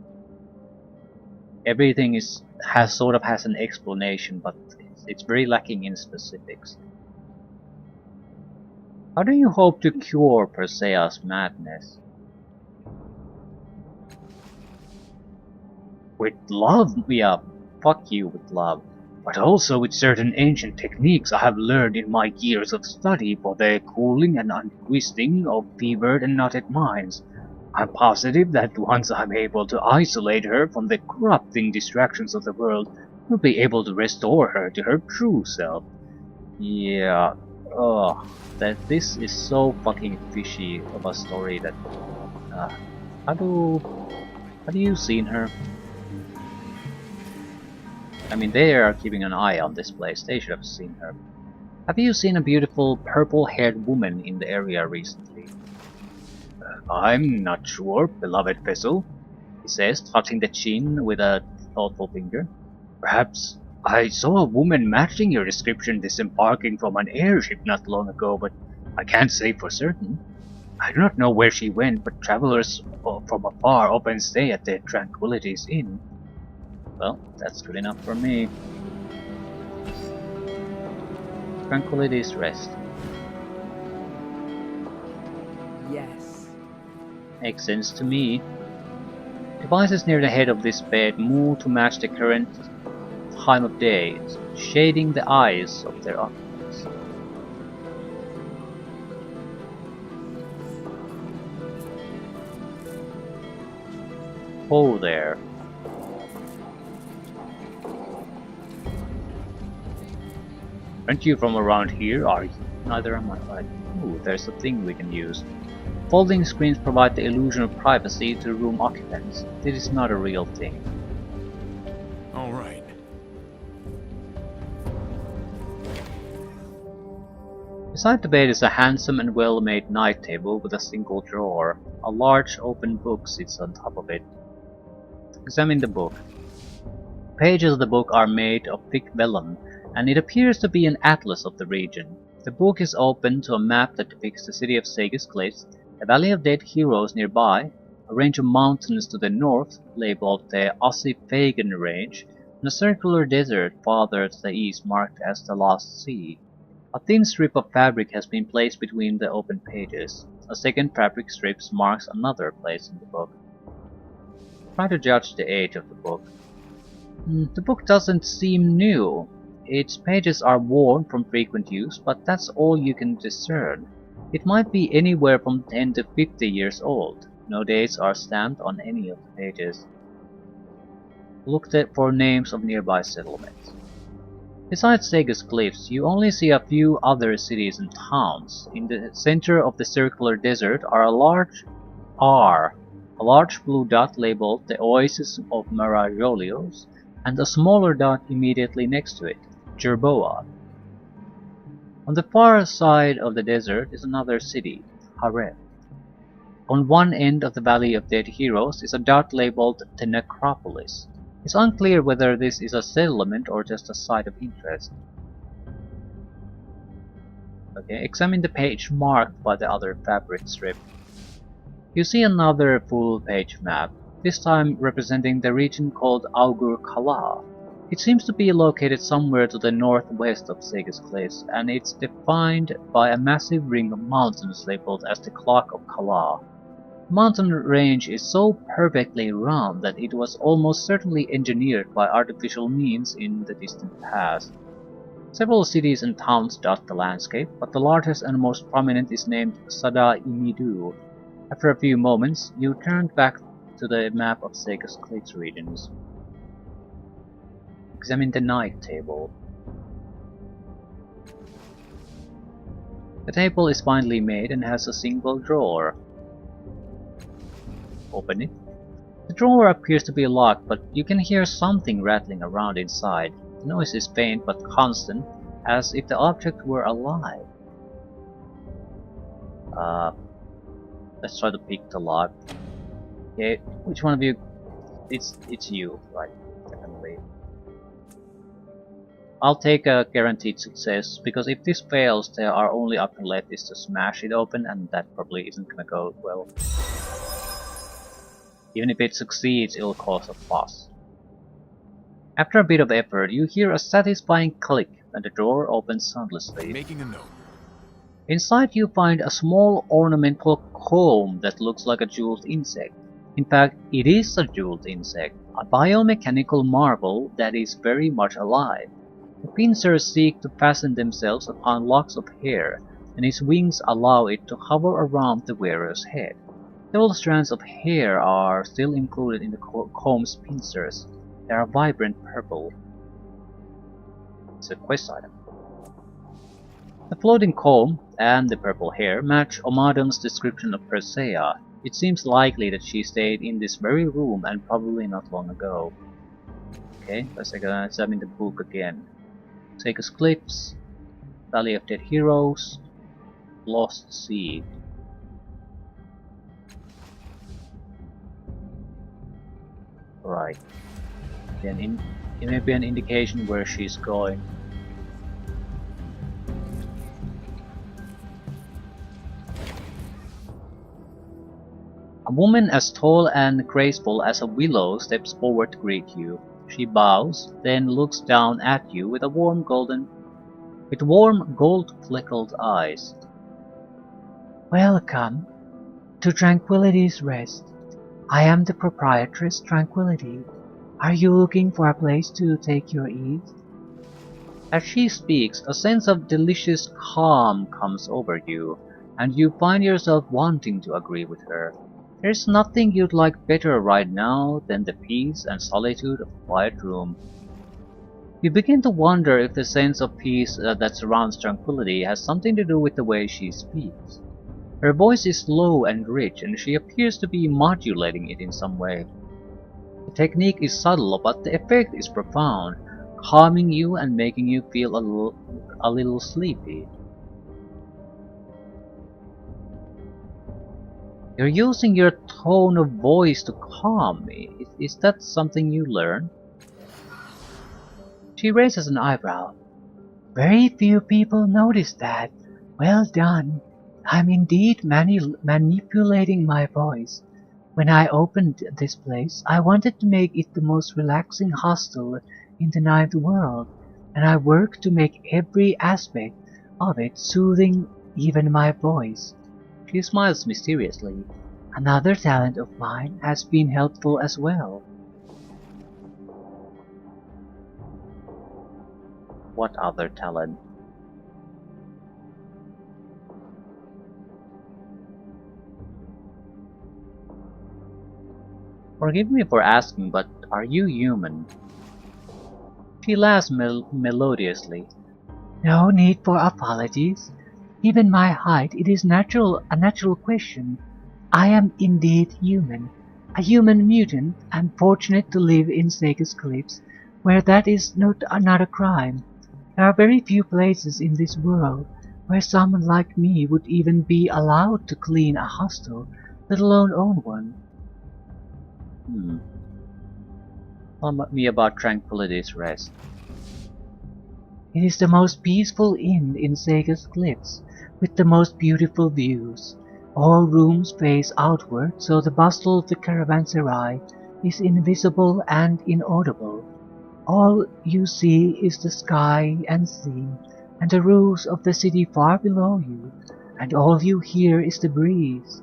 Everything has an explanation, but it's very lacking in specifics. How do you hope to cure Persea's madness? With love, yeah, fuck you with love. But also with certain ancient techniques I have learned in my years of study for the cooling and untwisting of fevered and knotted minds. I'm positive that once I'm able to isolate her from the corrupting distractions of the world, we'll be able to restore her to her true self. Yeah, this is so fucking fishy of a story that... Have you seen her? I mean, they are keeping an eye on this place, they should have seen her. Have you seen a beautiful purple-haired woman in the area recently? I'm not sure, beloved vessel, he says, touching the chin with a thoughtful finger. Perhaps I saw a woman matching your description disembarking from an airship not long ago, but I can't say for certain. I do not know where she went, but travelers from afar often stay at the Tranquillities Inn. Well, that's good enough for me. Tranquillities Rest. Yes. Makes sense to me. Devices near the head of this bed move to match the current time of day, shading the eyes of their occupants. Oh there. Aren't you from around here, are you? Neither am I. Ooh, there's a thing we can use. Folding screens provide the illusion of privacy to room occupants. This is not a real thing. All right. Beside the bed is a handsome and well-made night table with a single drawer. A large open book sits on top of it. Examine the book. Pages of the book are made of thick vellum, and it appears to be an atlas of the region. The book is open to a map that depicts the city of Sagus Cliffs, a valley of dead heroes nearby, a range of mountains to the north, labeled the Ossifagan Range, and a circular desert farther to the east marked as the Lost Sea. A thin strip of fabric has been placed between the open pages. A second fabric strip marks another place in the book. Try to judge the age of the book. The book doesn't seem new. Its pages are worn from frequent use, but that's all you can discern. It might be anywhere from 10 to 50 years old. No dates are stamped on any of the pages. Look for names of nearby settlements. Besides Sagus Cliffs, you only see a few other cities and towns. In the center of the circular desert are a large blue dot labeled the Oasis of Marajolios, and a smaller dot immediately next to it, Jerboa. On the far side of the desert is another city, Hareth. On one end of the Valley of Dead Heroes is a dot labeled the Necropolis. It's unclear whether this is a settlement or just a site of interest. Okay, examine the page marked by the other fabric strip. You see another full-page map, this time representing the region called Augur Kala. It seems to be located somewhere to the northwest of Sagus Cliffs, and it's defined by a massive ring of mountains labeled as the Clock of Kala. The mountain range is so perfectly round that it was almost certainly engineered by artificial means in the distant past. Several cities and towns dot the landscape, but the largest and most prominent is named Sada Imidu. After a few moments, you turned back to the map of Sega's Cliffs regions. Examine the night table. The table is finely made and has a single drawer. Open it. The drawer appears to be locked, but you can hear something rattling around inside. The noise is faint but constant, as if the object were alive. Let's try to pick the lock. Okay, which one of you? It's you, right? Definitely. I'll take a guaranteed success, because if this fails, there are only option left is to smash it open, and that probably isn't gonna go well. Even if it succeeds, it'll cause a fuss. After a bit of effort, you hear a satisfying click, and the door opens soundlessly. Making a note. Inside you find a small ornamental comb that looks like a jeweled insect. In fact, it is a jeweled insect, a biomechanical marvel that is very much alive. The pincers seek to fasten themselves upon locks of hair, and its wings allow it to hover around the wearer's head. Several strands of hair are still included in the comb's pincers. They are vibrant purple. It's a quest item. The floating comb and the purple hair match Omadon's description of Persea. It seems likely that she stayed in this very room and probably not long ago. Okay, let's examine the book again. Sega's Cliffs, Valley of Dead Heroes, Lost Sea. Right. Then it may be an indication where she's going. A woman as tall and graceful as a willow steps forward to greet you. She bows, then looks down at you with warm gold-fleckled eyes. Welcome to Tranquility's Rest. I am the proprietress Tranquility. Are you looking for a place to take your ease? As she speaks, a sense of delicious calm comes over you, and you find yourself wanting to agree with her. There's nothing you'd like better right now than the peace and solitude of a quiet room. You begin to wonder if the sense of peace that surrounds Tranquility has something to do with the way she speaks. Her voice is low and rich, and she appears to be modulating it in some way. The technique is subtle, but the effect is profound, calming you and making you feel a little sleepy. You're using your tone of voice to calm me. Is that something you learned? She raises an eyebrow. Very few people notice that. Well done. I'm indeed manipulating my voice. When I opened this place, I wanted to make it the most relaxing hostel in the ninth world, and I worked to make every aspect of it soothing, even my voice. She smiles mysteriously. Another talent of mine has been helpful as well. What other talent? Forgive me for asking, but are you human? She laughs melodiously. No need for apologies. Given my height, it is a natural question. I am indeed human, a human mutant, and fortunate to live in Sega's Cliffs, where that is not a crime. There are very few places in this world where someone like me would even be allowed to clean a hostel, let alone own one. Tell me about Tranquility's Rest. It is the most peaceful inn in Sega's Cliffs, with the most beautiful views. All rooms face outward, so the bustle of the caravanserai is invisible and inaudible. All you see is the sky and sea, and the roofs of the city far below you, and all you hear is the breeze.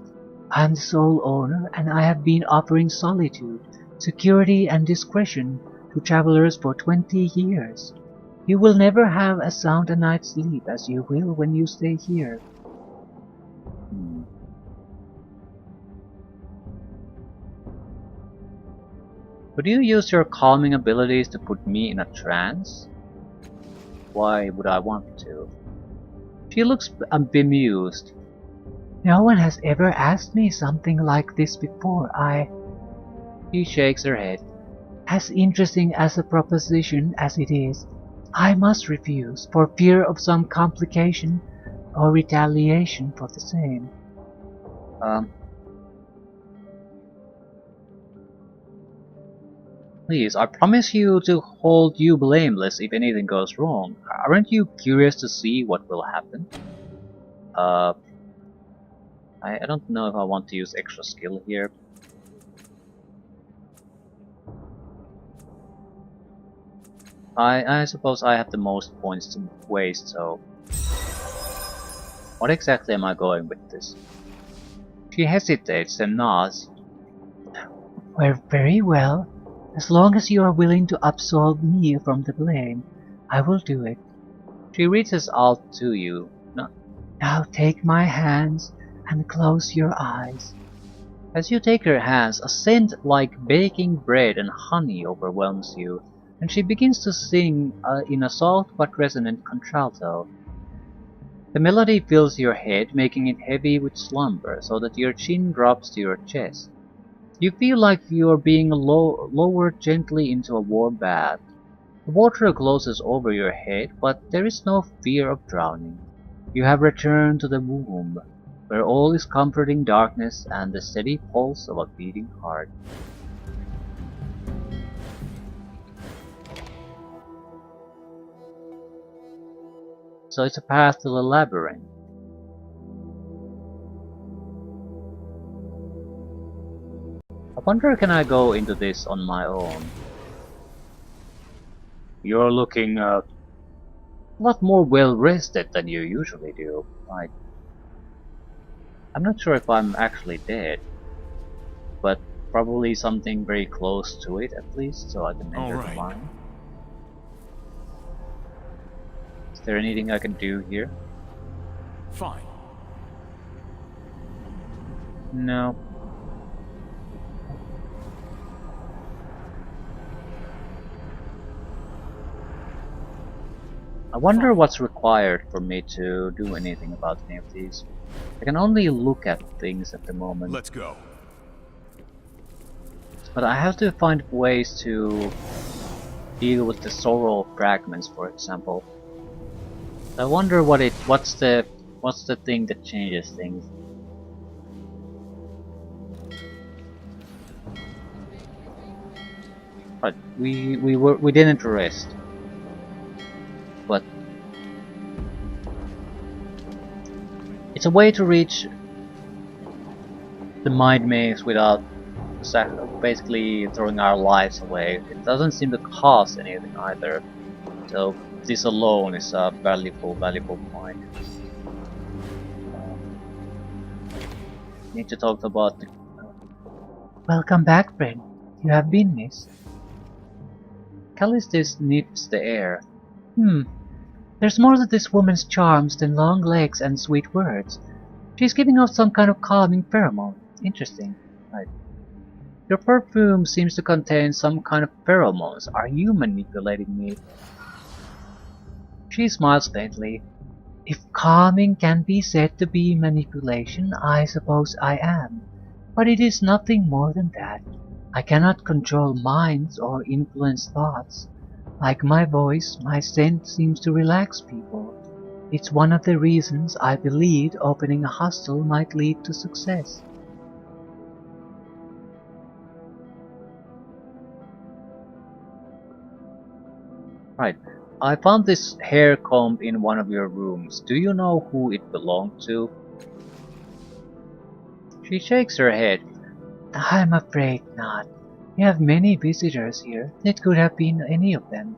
I am the sole owner, and I have been offering solitude, security, and discretion to travelers for 20 years. You will never have as sound a night's sleep as you will when you stay here. Hmm. Could you use your calming abilities to put me in a trance? Why would I want to? She looks bemused. No one has ever asked me something like this before. She shakes her head. As interesting as a proposition as it is, I must refuse for fear of some complication or retaliation for the same. Um, Please, I promise you to hold you blameless if anything goes wrong. Aren't you curious to see what will happen? Uh, I don't know if I want to use extra skill here. I suppose I have the most points to waste, so... What exactly am I going with this? She hesitates and nods. Well, very well. As long as you are willing to absolve me from the blame, I will do it. She reaches out to you. No. Now take my hands and close your eyes. As you take her hands, a scent like baking bread and honey overwhelms you, and she begins to sing in a soft but resonant contralto. The melody fills your head, making it heavy with slumber, so that your chin drops to your chest. You feel like you are being lowered gently into a warm bath. The water glosses over your head, but there is no fear of drowning. You have returned to the womb, where all is comforting darkness and the steady pulse of a beating heart. So it's a path to the labyrinth. I wonder, can I go into this on my own? You're looking a lot more well rested than you usually do. I'm not sure if I'm actually dead, but probably something very close to it at least, so I can enter the right. mine. Is there anything I can do here? Fine. No. I wonder what's required for me to do anything about any of these. I can only look at things at the moment, Let's go. but I have to find ways to deal with the sorrow fragments, for example. I wonder what's the thing that changes things. But we didn't rest. But it's a way to reach the mind maze without basically throwing our lives away. It doesn't seem to cost anything either. So this alone is a valuable point. Need to talk about the... Welcome back, friend. You have been missed. Callisto sniffs the air. There's more to this woman's charms than long legs and sweet words. She's giving off some kind of calming pheromone. Interesting. Right. Your perfume seems to contain some kind of pheromones. Are you manipulating me? She smiles faintly. If calming can be said to be manipulation, I suppose I am. But it is nothing more than that. I cannot control minds or influence thoughts. Like my voice, my scent seems to relax people. It's one of the reasons I believed opening a hostel might lead to success. Right. I found this hair comb in one of your rooms. Do you know who it belonged to? She shakes her head. I'm afraid not. We have many visitors here. It could have been any of them.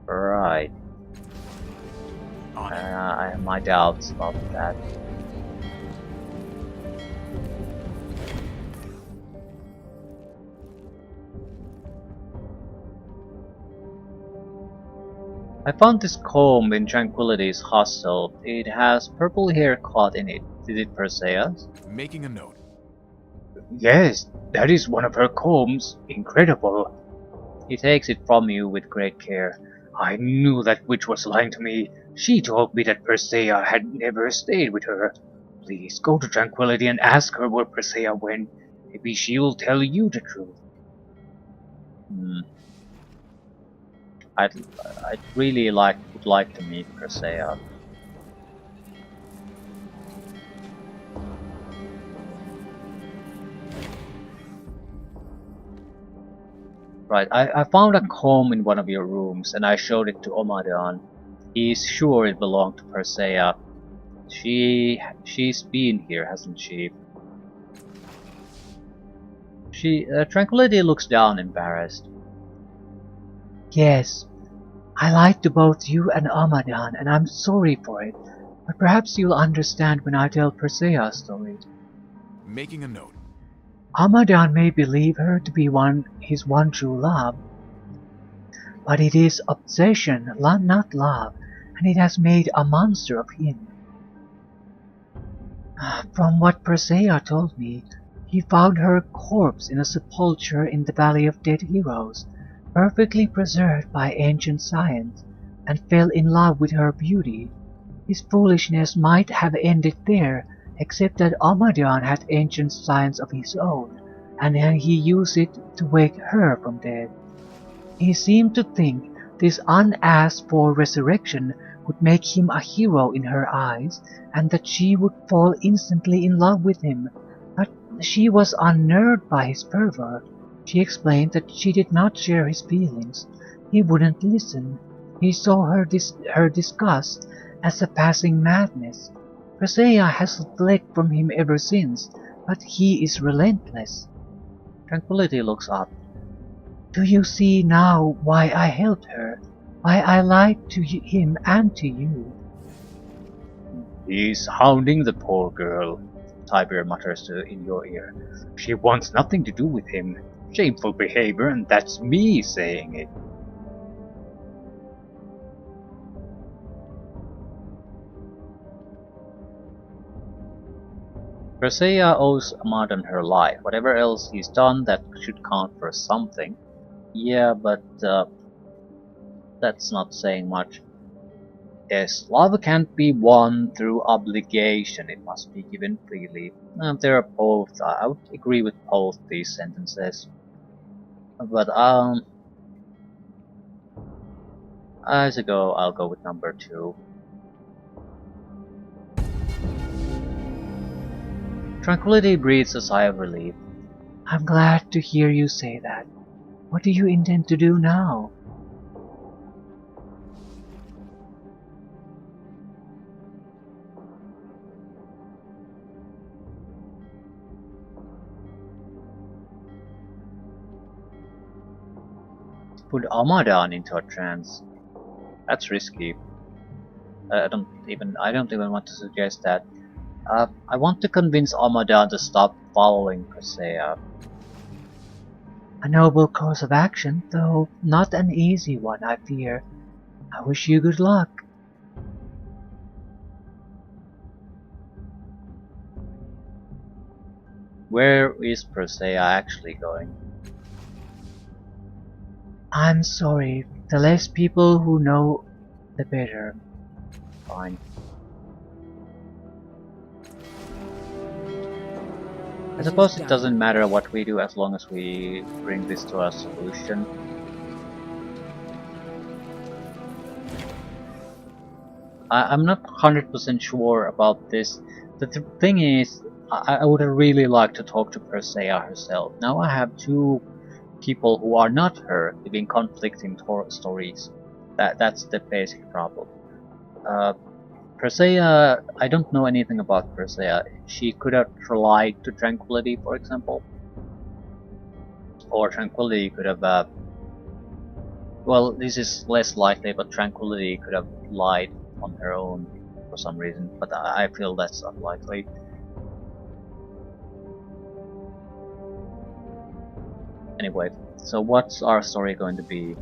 Right. On it. I have my doubts about that. I found this comb in Tranquility's hostel. It has purple hair caught in it. Did it Perseus? Making a note. Yes, that is one of her combs. Incredible. He takes it from you with great care. I knew that witch was lying to me. She told me that Persea had never stayed with her. Please go to Tranquility and ask her where Persea went. Maybe she'll tell you the truth. Hmm. I'd really would like to meet Persea. Right, I found a comb in one of your rooms and I showed it to Omadon. He's sure it belonged to Persea. She's been here, hasn't she? Tranquility looks down, embarrassed. Yes, I lied to both you and Amadan, and I'm sorry for it. But perhaps you'll understand when I tell Persea's story. Making a note. Amadan may believe her to be his one true love, but it is obsession, not love, and it has made a monster of him. From what Persea told me, he found her corpse in a sepulchre in the Valley of Dead Heroes, perfectly preserved by ancient science, and fell in love with her beauty. His foolishness might have ended there, except that Amadan had ancient science of his own, and he used it to wake her from death. He seemed to think this unasked for resurrection would make him a hero in her eyes, and that she would fall instantly in love with him. But she was unnerved by his fervor. She explained that she did not share his feelings. He wouldn't listen. He saw her disgust as a passing madness. Persea has fled from him ever since, but he is relentless. Tranquility looks up. Do you see now why I helped her? Why I lied to him and to you? He's hounding the poor girl, Tiber mutters in your ear. She wants nothing to do with him. Shameful behavior, and that's me saying it. Persea owes Amadan her life. Whatever else he's done, that should count for something. Yeah, but that's not saying much. Yes, love can't be won through obligation. It must be given freely. There are both. I would agree with both these sentences. But as I go, I'll go with number 2. Tranquility breathes a sigh of relief. I'm glad to hear you say that. What do you intend to do now? Put Amadan into a trance. That's risky. I don't even want to suggest that. I want to convince Amadan to stop following Persea. A noble course of action, though not an easy one, I fear. I wish you good luck. Where is Persea actually going? I'm sorry. The less people who know, the better. Fine. I suppose it doesn't matter what we do as long as we bring this to a solution. I'm not 100% sure about this. The thing is, I would really like to talk to Persea herself. Now I have 2 people who are not her giving conflicting stories. That's the basic problem. Persea, I don't know anything about Persea. She could have lied to Tranquility, for example. Or Tranquility could have, well, this is less likely, but Tranquility could have lied on her own for some reason, but I feel that's unlikely. Anyway, so what's our story going to be?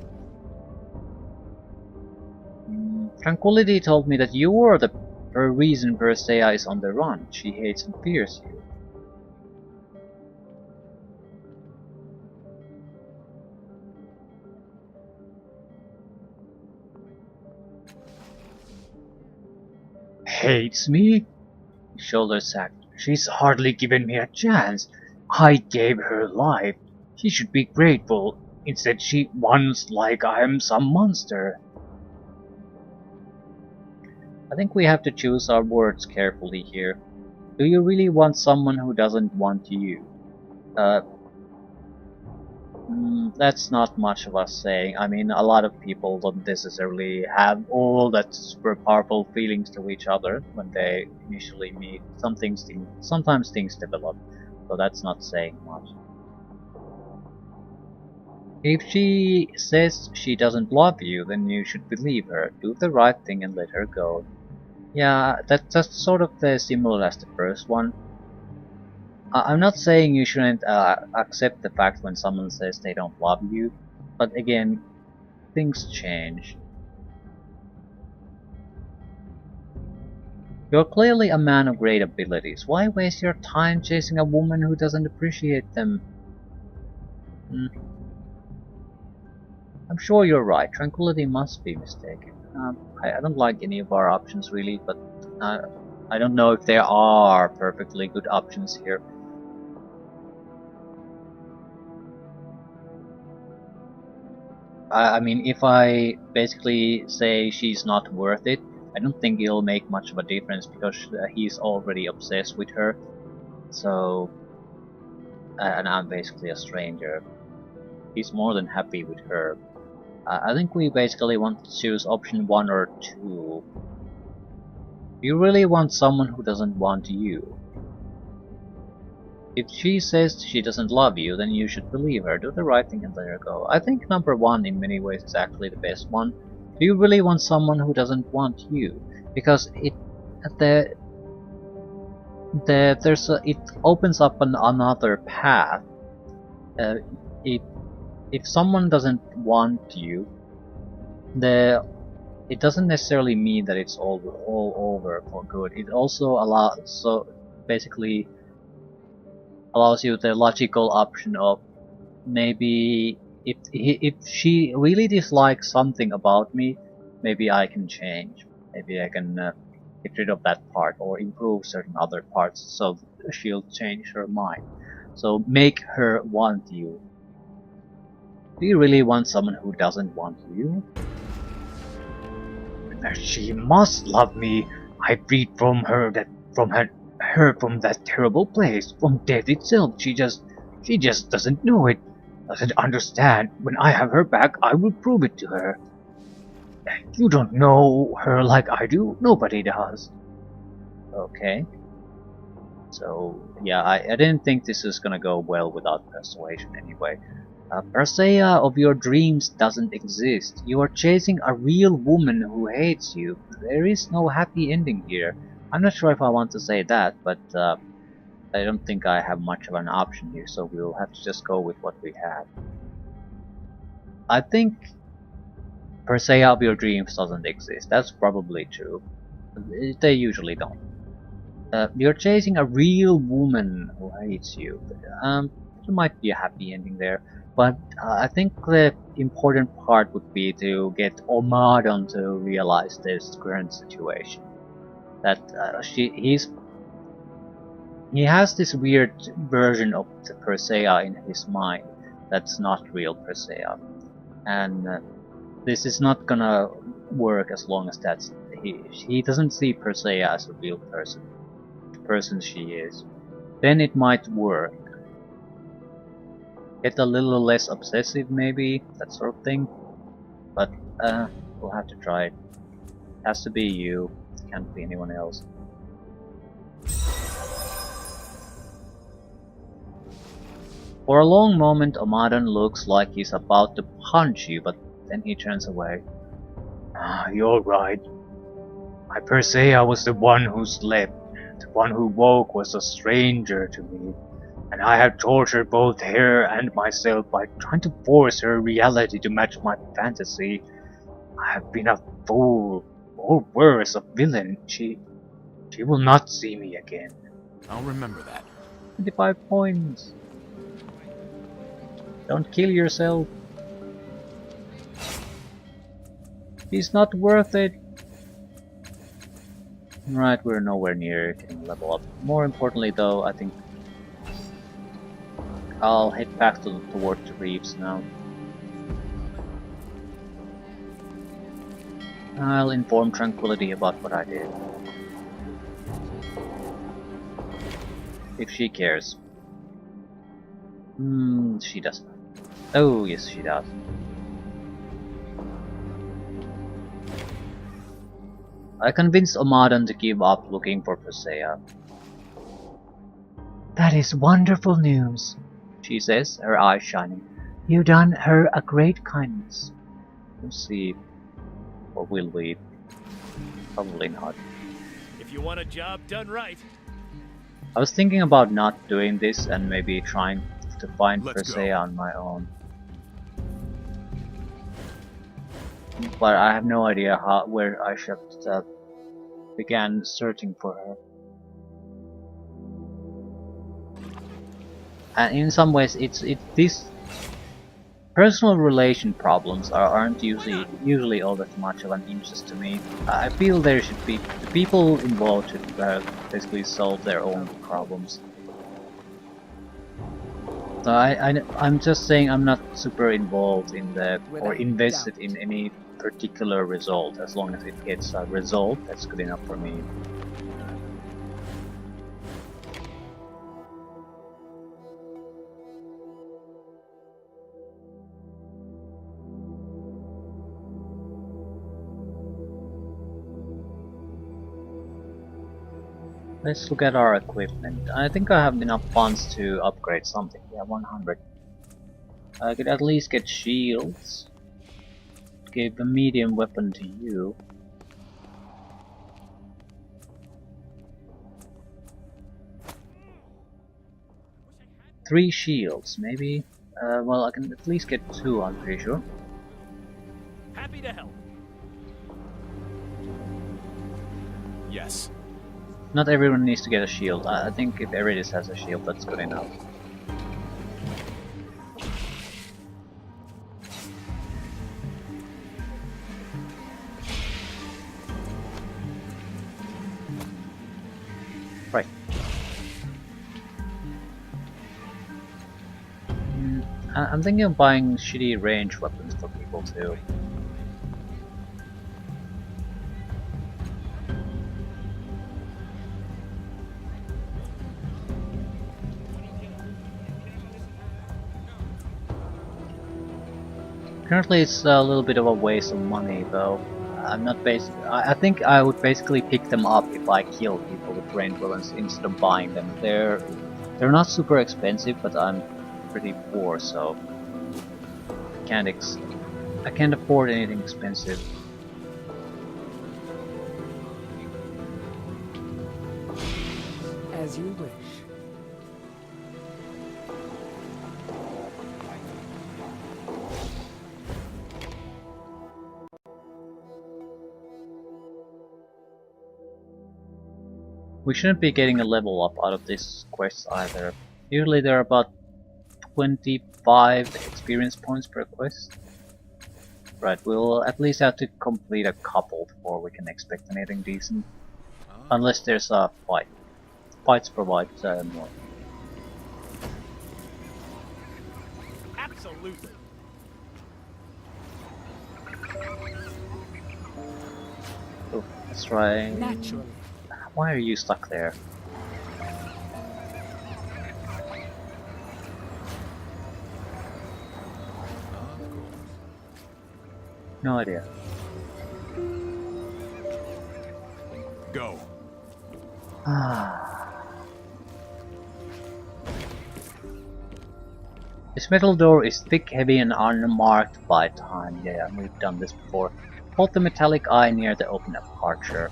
Tranquility told me that you are the reason Persea is on the run. She hates and fears you. Hates me? His shoulders sagged. She's hardly given me a chance. I gave her life. She should be grateful. Instead she wants like I am some monster. I think we have to choose our words carefully here. Do you really want someone who doesn't want you? That's not much of us saying. I mean, a lot of people don't necessarily have all that super powerful feelings to each other when they initially meet. Sometimes things develop, so that's not saying much. If she says she doesn't love you, then you should believe her. Do the right thing and let her go. Yeah, that's sort of similar as the first one. I'm not saying you shouldn't accept the fact when someone says they don't love you, but again, things change. You're clearly a man of great abilities. Why waste your time chasing a woman who doesn't appreciate them? I'm sure you're right. Tranquility must be mistaken. I don't like any of our options really, but I don't know if there are perfectly good options here. I mean, if I basically say she's not worth it, I don't think it'll make much of a difference because he's already obsessed with her. So, and I'm basically a stranger. He's more than happy with her. I think we basically want to choose option 1 or 2. You really want someone who doesn't want you. If she says she doesn't love you, then you should believe her, do the right thing and let her go. I think number 1 in many ways is actually the best one. Do you really want someone who doesn't want you? Because it opens up another path. If someone doesn't want you, it doesn't necessarily mean that it's all over for good. It also basically allows you the logical option of maybe if she really dislikes something about me, maybe I can change. Maybe I can get rid of that part or improve certain other parts so she'll change her mind. So make her want you. Do you really want someone who doesn't want you? She must love me. I freed from her from that terrible place, from death itself. She just doesn't know it, doesn't understand. When I have her back, I will prove it to her. You don't know her like I do. Nobody does. Okay. So yeah, I didn't think this was gonna go well without persuasion anyway. Persea of your dreams doesn't exist. You are chasing a real woman who hates you. There is no happy ending here. I'm not sure if I want to say that, but I don't think I have much of an option here, so we'll have to just go with what we have. I think Persea of your dreams doesn't exist. That's probably true. They usually don't. You're chasing a real woman who hates you. There might be a happy ending there. But I think the important part would be to get Omadon to realize this current situation. That he has this weird version of the Persea in his mind that's not real Persea. And this is not gonna work as long as he doesn't see Persea as a real person. The person she is. Then it might work. Get a little less obsessive maybe, that sort of thing. But we'll have to try it. Has to be you, can't be anyone else. For a long moment Omadon looks like he's about to punch you, but then he turns away. You're right. My Persea was the one who slept. The one who woke was a stranger to me. And I have tortured both her and myself by trying to force her reality to match my fantasy. I have been a fool, or worse, a villain. She will not see me again. I'll remember that. 25 points. Don't kill yourself. It's not worth it. Right, we're nowhere near getting level up. More importantly though, I think I'll head back towards the reefs now. I'll inform Tranquility about what I did. If she cares. She doesn't. Oh, yes, she does. I convinced Omadan to give up looking for Persea. That is wonderful news, She says, her eyes shining. you done her a great kindness. We'll see. Or will we? Probably not. If you want a job done right, I was thinking about not doing this and maybe trying to find Let's Persea go. on my own. But I have no idea where I should begin searching for her. And in some ways, these personal relation problems aren't usually all that much of an interest to me. I feel there should be the people involved should basically solve their own problems. So I'm just saying I'm not super involved in or invested in any particular result. As long as it gets a result, that's good enough for me. Let's look at our equipment. I think I have enough funds to upgrade something. Yeah, 100. I could at least get shields. Give a medium weapon to you. Three shields, maybe? Well, I can at least get 2, I'm pretty sure. happy to help. Yes. Not everyone needs to get a shield. I think if Eridis has a shield, that's good enough. Right. I'm thinking of buying shitty range weapons for people too. Currently it's a little bit of a waste of money though. I'm not I think I would basically pick them up if I kill people with ranged weapons instead of buying them. They're not super expensive, but I'm pretty poor, so I can't afford anything expensive. As you wish. We shouldn't be getting a level up out of this quest either. Usually there are about 25 experience points per quest. Right, we'll at least have to complete a couple before we can expect anything decent. Unless there's a fight. Fights provide more. Absolutely. Oh, let's try... Naturally. Why are you stuck there? No idea. Go. This metal door is thick, heavy, and unmarked by time. Yeah, we've done this before. Hold the metallic eye near the open aperture.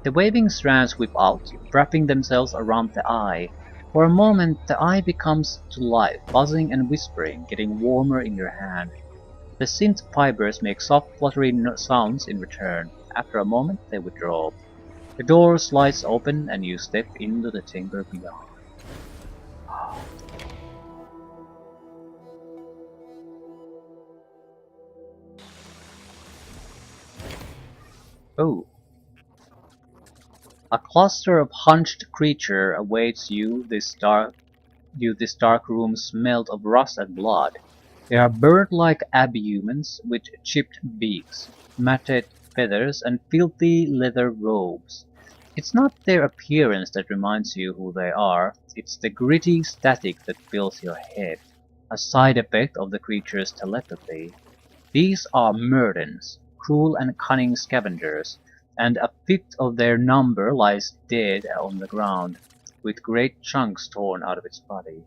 The waving strands whip out, wrapping themselves around the eye. For a moment, the eye becomes to life, buzzing and whispering, getting warmer in your hand. The synth fibers make soft fluttering sounds in return. After a moment, they withdraw. The door slides open and you step into the chamber beyond. Oh. A cluster of hunched creatures awaits you. This dark room smelled of rust and blood. They are bird-like abhumans with chipped beaks, matted feathers, and filthy leather robes. It's not their appearance that reminds you who they are, it's the gritty static that fills your head, a side effect of the creature's telepathy. These are Murdens, cruel and cunning scavengers, and a fifth of their number lies dead on the ground, with great chunks torn out of its body.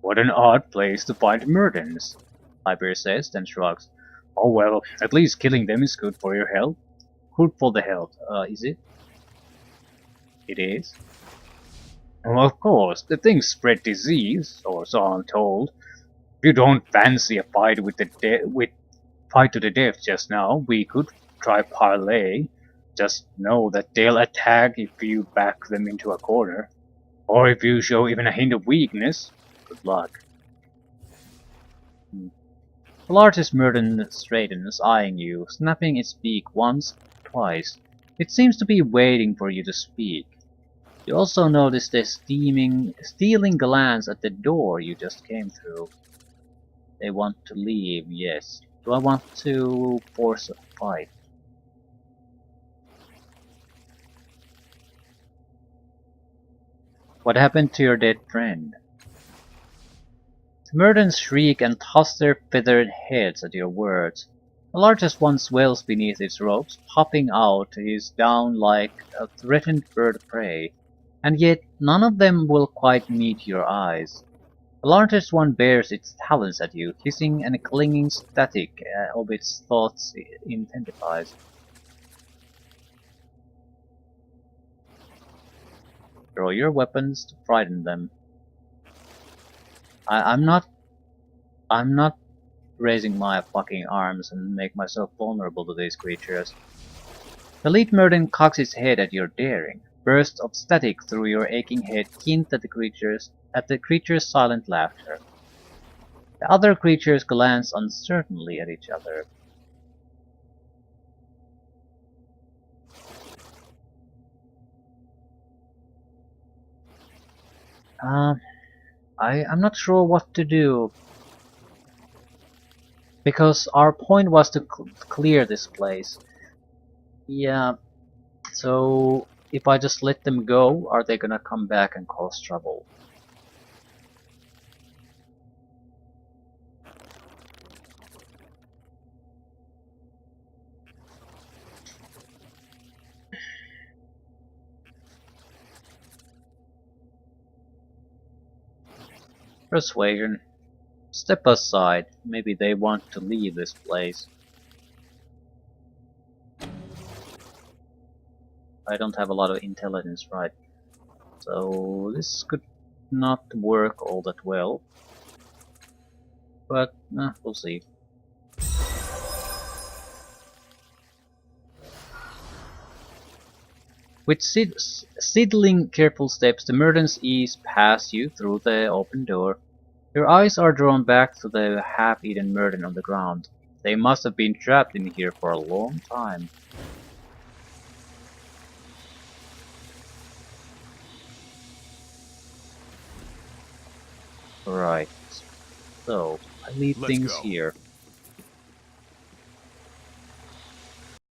What an odd place to find Murdens, Hyper says, then shrugs. Oh well, at least killing them is good for your health. Good for the health, is it? It is. Well, of course, the things spread disease, or so I'm told. If you don't fancy a fight fight to the death just now, we could try parley. Just know that they'll attack if you back them into a corner. Or if you show even a hint of weakness, good luck. The largest Murden straightens, eyeing you, snapping its beak once, twice. It seems to be waiting for you to speak. You also notice the stealing glance at the door you just came through. They want to leave, yes. Do I want to force a fight? What happened to your dead friend? The Murdens shriek and toss their feathered heads at your words. The largest one swells beneath its robes, popping out his down like a threatened bird of prey. And yet none of them will quite meet your eyes. The largest one bares its talons at you, hissing and clinging static of its thoughts intensifies. Throw your weapons to frighten them. I'm not raising my fucking arms and make myself vulnerable to these creatures. The lead Murden cocks its head at your daring. Bursts of static through your aching head hint at the creature's silent laughter. The other creatures glance uncertainly at each other. I'm not sure what to do. Because our point was to clear this place. Yeah, so if I just let them go, are they gonna come back and cause trouble? Persuasion. Step aside. Maybe they want to leave this place. I don't have a lot of intelligence, right? So this could not work all that well. But we'll see. With sidling careful steps, the Murdens ease past you through the open door. Your eyes are drawn back to the half-eaten Murden on the ground. They must have been trapped in here for a long time. Right. So, I leave Let's things go. here.